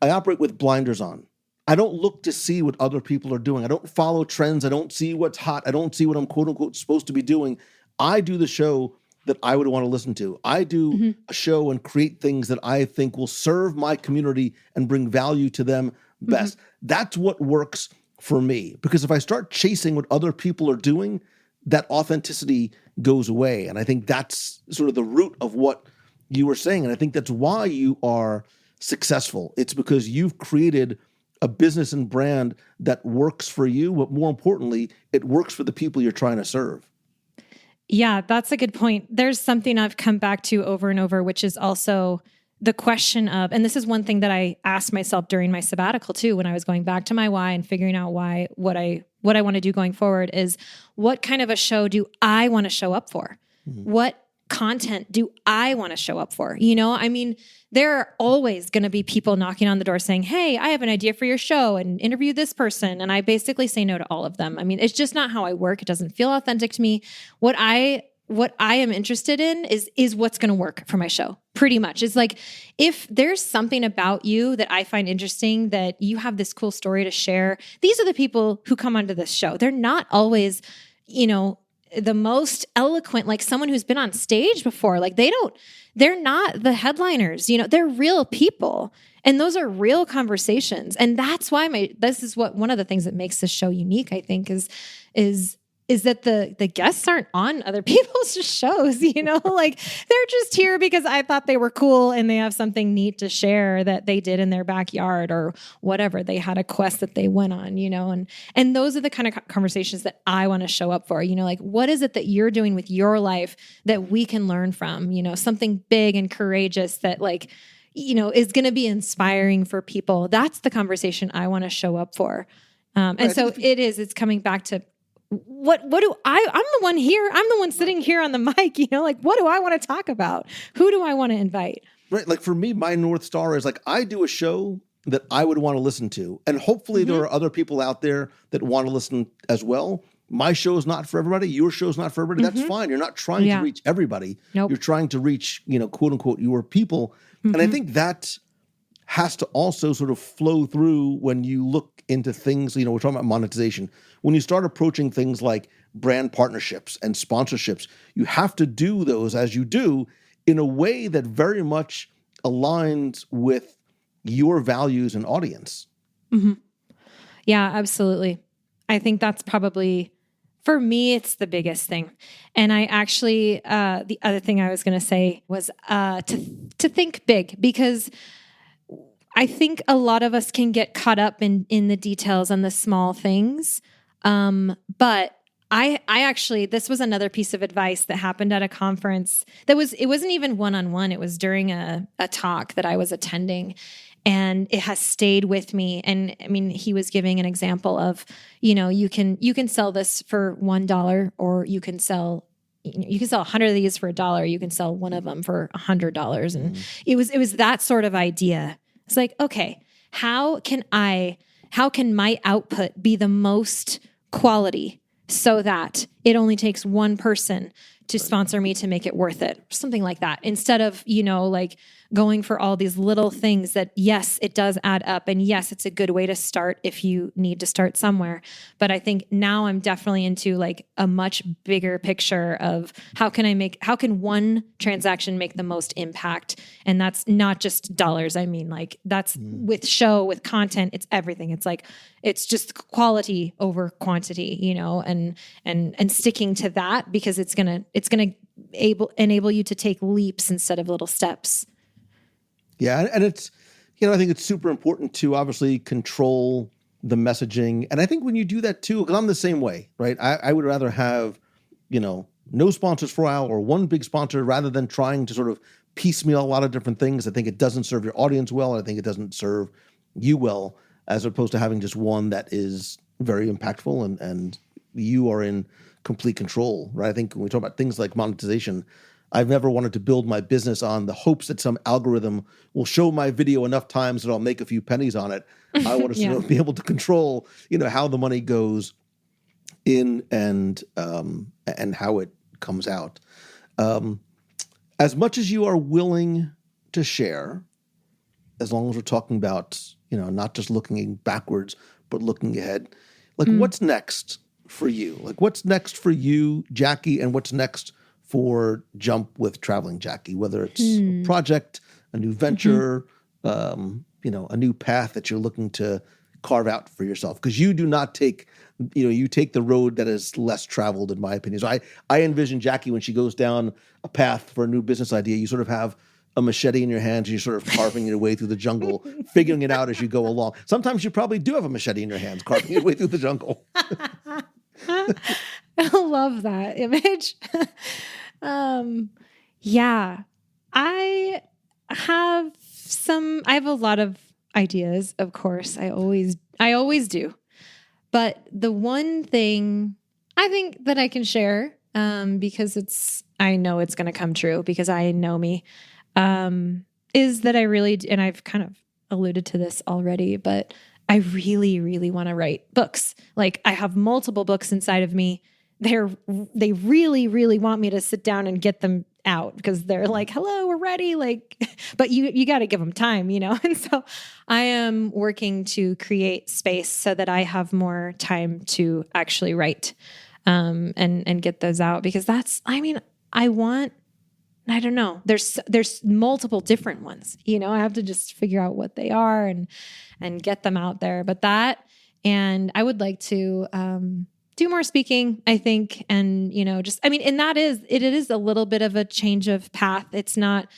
I operate with blinders on. I don't look to see what other people are doing. I don't follow trends. I don't see what's hot. I don't see what I'm quote unquote supposed to be doing. I do the show that I would want to listen to. I do a show and create things that I think will serve my community and bring value to them best. That's what works for me. Because if I start chasing what other people are doing, that authenticity goes away. And I think that's sort of the root of what you were saying. And I think that's why you are successful. It's because you've created a business and brand that works for you, but more importantly, it works for the people you're trying to serve. Yeah, that's a good point. There's something I've come back to over and over, which is also the question of, and this is one thing that I asked myself during my sabbatical too, when I was going back to my why and figuring out what I want to do going forward, is what kind of a show do I want to show up for? What content do I want to show up for? I mean, there are always going to be people knocking on the door saying, "Hey, I have an idea for your show and interview this person." And I basically say no to all of them. I mean, it's just not how I work. It doesn't feel authentic to me. What I am interested in is what's going to work for my show. Pretty much. It's like, if there's something about you that I find interesting, that you have this cool story to share, these are the people who come onto this show. They're not always, the most eloquent, like someone who's been on stage before. Like they're not the headliners, they're real people. And those are real conversations. And that's why this is one of the things that makes this show unique, I think, is that the guests aren't on other people's shows, like they're just here because I thought they were cool and they have something neat to share that they did in their backyard or whatever. They had a quest that they went on, and those are the kind of conversations that I want to show up for, like what is it that you're doing with your life that we can learn from, something big and courageous that is going to be inspiring for people. That's the conversation I want to show up for. And so it's coming back to, I'm the one here. I'm the one sitting here on the mic, like, what do I want to talk about? Who do I want to invite? Right. Like for me, my North Star is like, I do a show that I would want to listen to. And hopefully there are other people out there that want to listen as well. My show is not for everybody. Your show is not for everybody. That's fine. You're not trying to reach everybody. Nope. You're trying to reach, quote unquote, your people. And I think that has to also sort of flow through when you look into things, we're talking about monetization. When you start approaching things like brand partnerships and sponsorships, you have to do those as you do in a way that very much aligns with your values and audience. Mm-hmm. Yeah, absolutely. I think that's probably, for me, it's the biggest thing. And I actually, the other thing I was going to say was to think big, because I think a lot of us can get caught up in the details and the small things. But I actually, this was another piece of advice that happened at a conference it wasn't even one-on-one. It was during a talk that I was attending, and it has stayed with me. And I mean, he was giving an example of, you can sell this for $1, or you can sell 100 of these for $1. You can sell one of them for $100. And it was that sort of idea. It's like, okay, how can my output be the most quality so that it only takes one person to sponsor me to make it worth it? Something like that. Instead of, like going for all these little things that, yes, it does add up. And yes, it's a good way to start if you need to start somewhere. But I think now I'm definitely into like a much bigger picture of how can one transaction make the most impact? And that's not just dollars. I mean, like that's with content, it's everything. It's like, it's just quality over quantity, and sticking to that, because it's going to enable you to take leaps instead of little steps. Yeah. And it's, I think it's super important to obviously control the messaging. And I think when you do that too, because I'm the same way, right? I would rather have, no sponsors for a while or one big sponsor rather than trying to sort of piecemeal a lot of different things. I think it doesn't serve your audience well. I think it doesn't serve you well, as opposed to having just one that is very impactful and you are in complete control, right? I think when we talk about things like monetization, I've never wanted to build my business on the hopes that some algorithm will show my video enough times that I'll make a few pennies on it. I want to be able to control, how the money goes in and how it comes out. As much as you are willing to share, as long as we're talking about, not just looking backwards, but looking ahead, like what's next for you? Like what's next for you, Jackie, and what's next for Jump with Traveling Jackie, whether it's a project, a new venture, a new path that you're looking to carve out for yourself. Because you do not take, you take the road that is less traveled, in my opinion. So I envision Jackie when she goes down a path for a new business idea, you sort of have a machete in your hands and you're sort of carving your way through the jungle, figuring it out as you go along. Sometimes you probably do have a machete in your hands, carving your way through the jungle. I love that image. Yeah, I have a lot of ideas, of course. I always do. But the one thing I think that I can share, because I know it's going to come true because I know me, is that I really, and I've kind of alluded to this already, but I really, really want to write books. Like I have multiple books inside of me. They really, really want me to sit down and get them out because they're like, hello, we're ready. Like, but you got to give them time, And so I am working to create space so that I have more time to actually write. and get those out, because I don't know. There's multiple different ones, I have to just figure out what they are and get them out there. But and I would like to, do more speaking, I think. And, and it is a little bit of a change of path. It's not,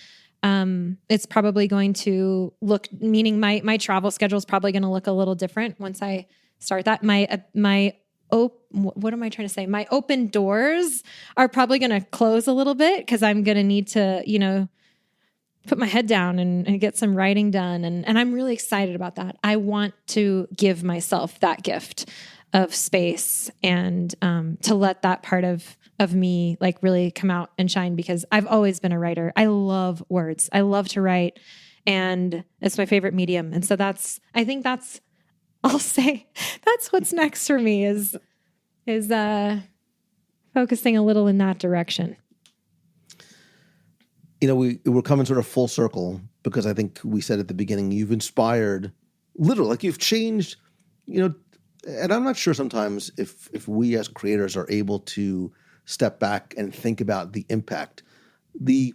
it's probably going to meaning my travel schedule is probably going to look a little different once I start that. What am I trying to say? My open doors are probably going to close a little bit, because I'm going to need to, put my head down and get some writing done. And I'm really excited about that. I want to give myself that gift of space and to let that part of me like really come out and shine, because I've always been a writer. I love words. I love to write, and it's my favorite medium. And so I'll say that's what's next for me is focusing a little in that direction. We're coming sort of full circle, because I think we said at the beginning, you've inspired literally, like you've changed, and I'm not sure sometimes if we as creators are able to step back and think about the impact, the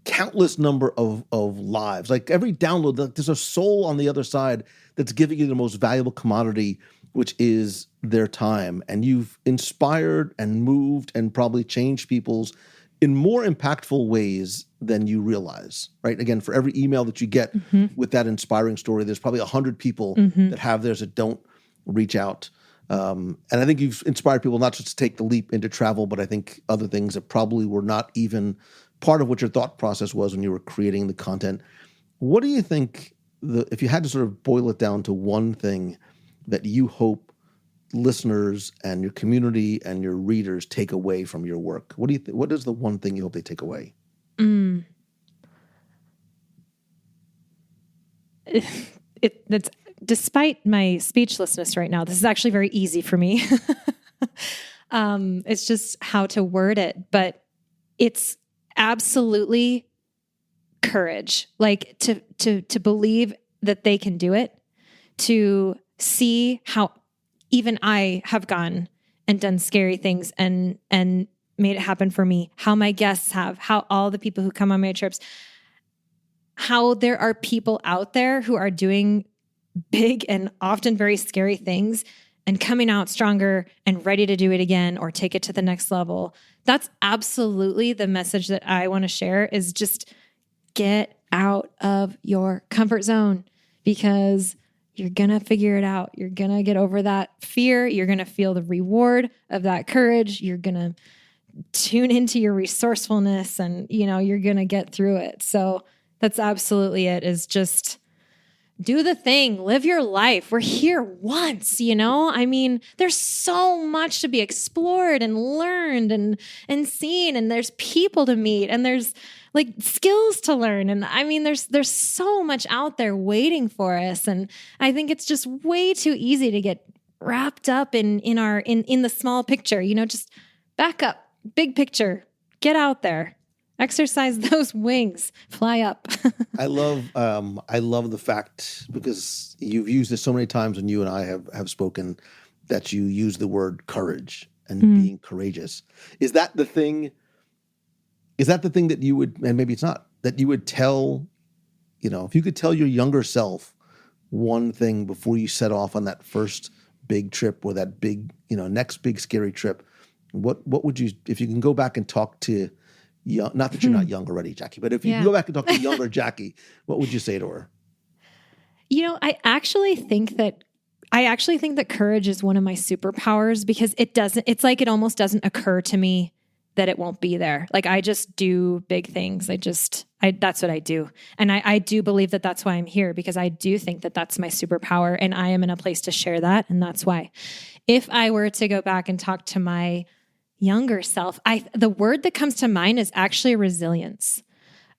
countless number of lives, like every download, like there's a soul on the other side that's giving you the most valuable commodity, which is their time. And you've inspired and moved and probably changed people's in more impactful ways than you realize, right? Again, for every email that you get with that inspiring story, there's probably 100 people that have theirs that don't reach out. And I think you've inspired people not just to take the leap into travel, but I think other things that probably were not even part of what your thought process was when you were creating the content. What do you think, if you had to sort of boil it down to one thing that you hope listeners and your community and your readers take away from your work? What is the one thing you hope they take away? That's despite my speechlessness right now, this is actually very easy for me. It's just how to word it, but it's absolutely courage, like to believe that they can do it, to see how even I have gone and done scary things and made it happen for me, how my guests have, how all the people who come on my trips, how there are people out there who are doing big and often very scary things and coming out stronger and ready to do it again or take it to the next level. That's absolutely the message that I want to share, is just get out of your comfort zone, because you're going to figure it out. You're going to get over that fear. You're going to feel the reward of that courage. You're going to tune into your resourcefulness, and, you're going to get through it. So that's absolutely it, is just do the thing, live your life. We're here once, there's so much to be explored and learned and seen, and there's people to meet, and there's like skills to learn. And there's so much out there waiting for us. And I think it's just way too easy to get wrapped up in the small picture, just back up, big picture, get out there. Exercise those wings, fly up. I love the fact, because you've used this so many times when you and I have spoken, that you use the word courage and being courageous. Is that the thing that you would, and maybe it's not, that you would tell, if you could tell your younger self one thing before you set off on that first big trip or that big, next big scary trip, what would you, if you can go back and talk to not that you're not young already, Jackie, but if you can go back and talk to younger Jackie, what would you say to her? I actually think that courage is one of my superpowers, because it's like it almost doesn't occur to me that it won't be there. Like I just do big things. That's what I do. And I do believe that that's why I'm here, because I do think that that's my superpower, and I am in a place to share that. And that's why, if I were to go back and talk to my younger self, the word that comes to mind is actually resilience.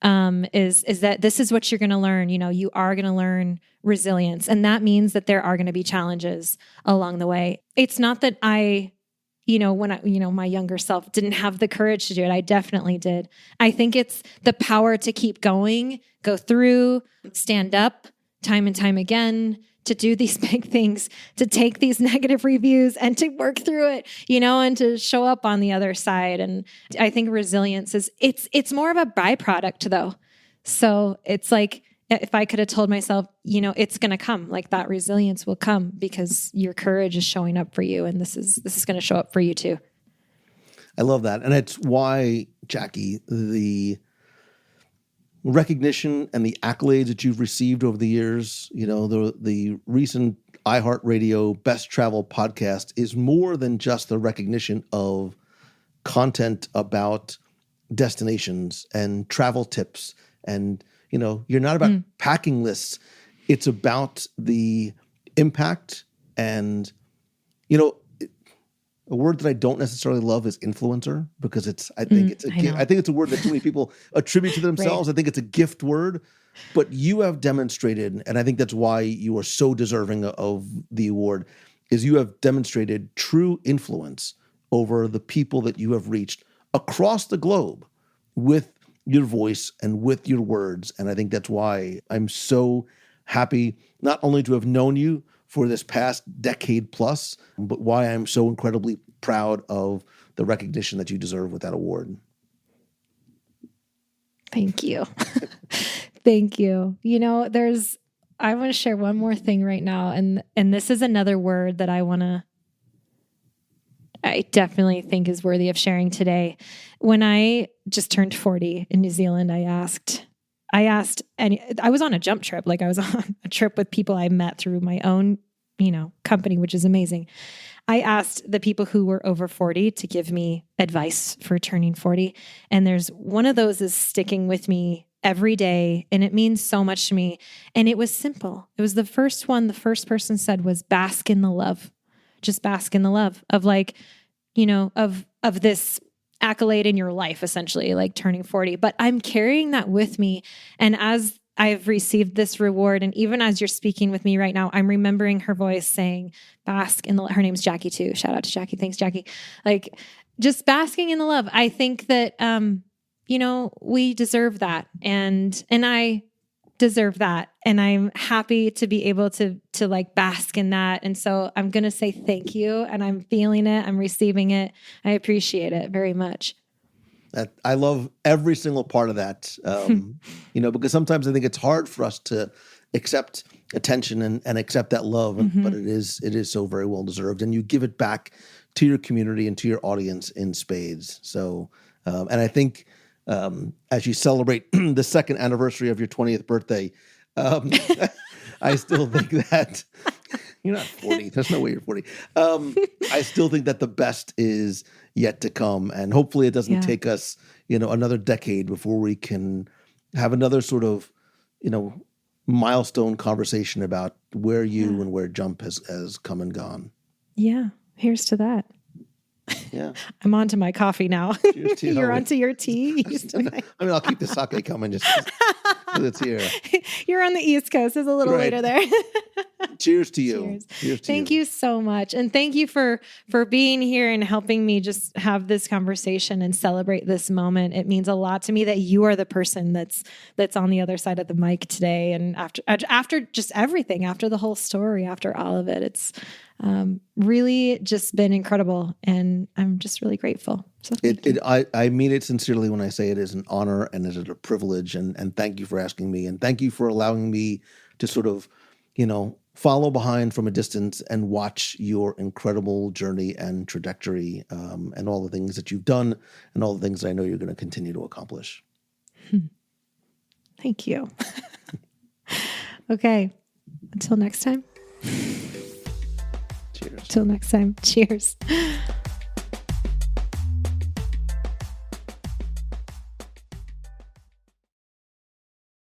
Is that this is what you're going to learn. You are going to learn resilience. And that means that there are going to be challenges along the way. It's not that my younger self didn't have the courage to do it. I definitely did. I think it's the power to keep going, go through, stand up, time and time again to do these big things, to take these negative reviews and to work through it, and to show up on the other side. And I think resilience it's more of a byproduct though. So it's like, if I could have told myself, it's going to come, like that resilience will come because your courage is showing up for you. And this is going to show up for you too. I love that. And it's why, Jackie, the recognition and the accolades that you've received over the years, the recent iHeartRadio Best Travel podcast is more than just the recognition of content about destinations and travel tips. And, you're not about packing lists. It's about the impact and, a word that I don't necessarily love is influencer because I think it's a word that too many people attribute to themselves. Right. I think it's a gift word, but you have demonstrated, and I think that's why you are so deserving of the award, is you have demonstrated true influence over the people that you have reached across the globe with your voice and with your words. And I think that's why I'm so happy not only to have known you for this past decade plus, but why I'm so incredibly proud of the recognition that you deserve with that award. Thank you. Thank you. I want to share one more thing right now. And this is another word that I definitely think is worthy of sharing today. When I just turned 40 in New Zealand, I asked, and I was on a jump trip. Like I was on a trip with people I met through my own, company, which is amazing. I asked the people who were over 40 to give me advice for turning 40. And there's one of those is sticking with me every day. And it means so much to me. And it was simple. It was the first one. The first person said was bask in the love. Just bask in the love of of this accolade in your life, essentially, like turning 40. But I'm carrying that with me. And as I've received this reward, and even as you're speaking with me right now, I'm remembering her voice saying, bask in the, her name's Jackie too. Shout out to Jackie. Thanks, Jackie. Like just basking in the love. I think that, we deserve that. And I deserve that. And I'm happy to be able to like bask in that. And so I'm going to say thank you, and I'm feeling it. I'm receiving it. I appreciate it very much. I love every single part of that, because sometimes I think it's hard for us to accept attention and accept that love, but it is so very well deserved. And you give it back to your community and to your audience in spades. So, and I think as you celebrate the second anniversary of your 20th birthday, I still think that you're not 40. There's no way you're 40. I still think that the best is yet to come. And hopefully it doesn't take us, another decade before we can have another sort of, milestone conversation about where you and where Jump has come and gone. Yeah. Here's to that. Yeah. I'm on to my coffee now. Cheers to you. You're on to your tea. I'll keep the sake coming just because it's here. You're on the East Coast. It's a little later there. Cheers to you. Cheers to thank you so much. And thank you for being here and helping me just have this conversation and celebrate this moment. It means a lot to me that you are the person that's on the other side of the mic today. And after just everything, after the whole story, after all of it, it's really just been incredible. And I'm just really grateful. So I mean it sincerely when I say it is an honor and it is a privilege. And thank you for asking me. And thank you for allowing me to sort of, follow behind from a distance and watch your incredible journey and trajectory, and all the things that you've done and all the things that I know you're going to continue to accomplish. Thank you. Okay. Until next time. Cheers. Till next time. Cheers.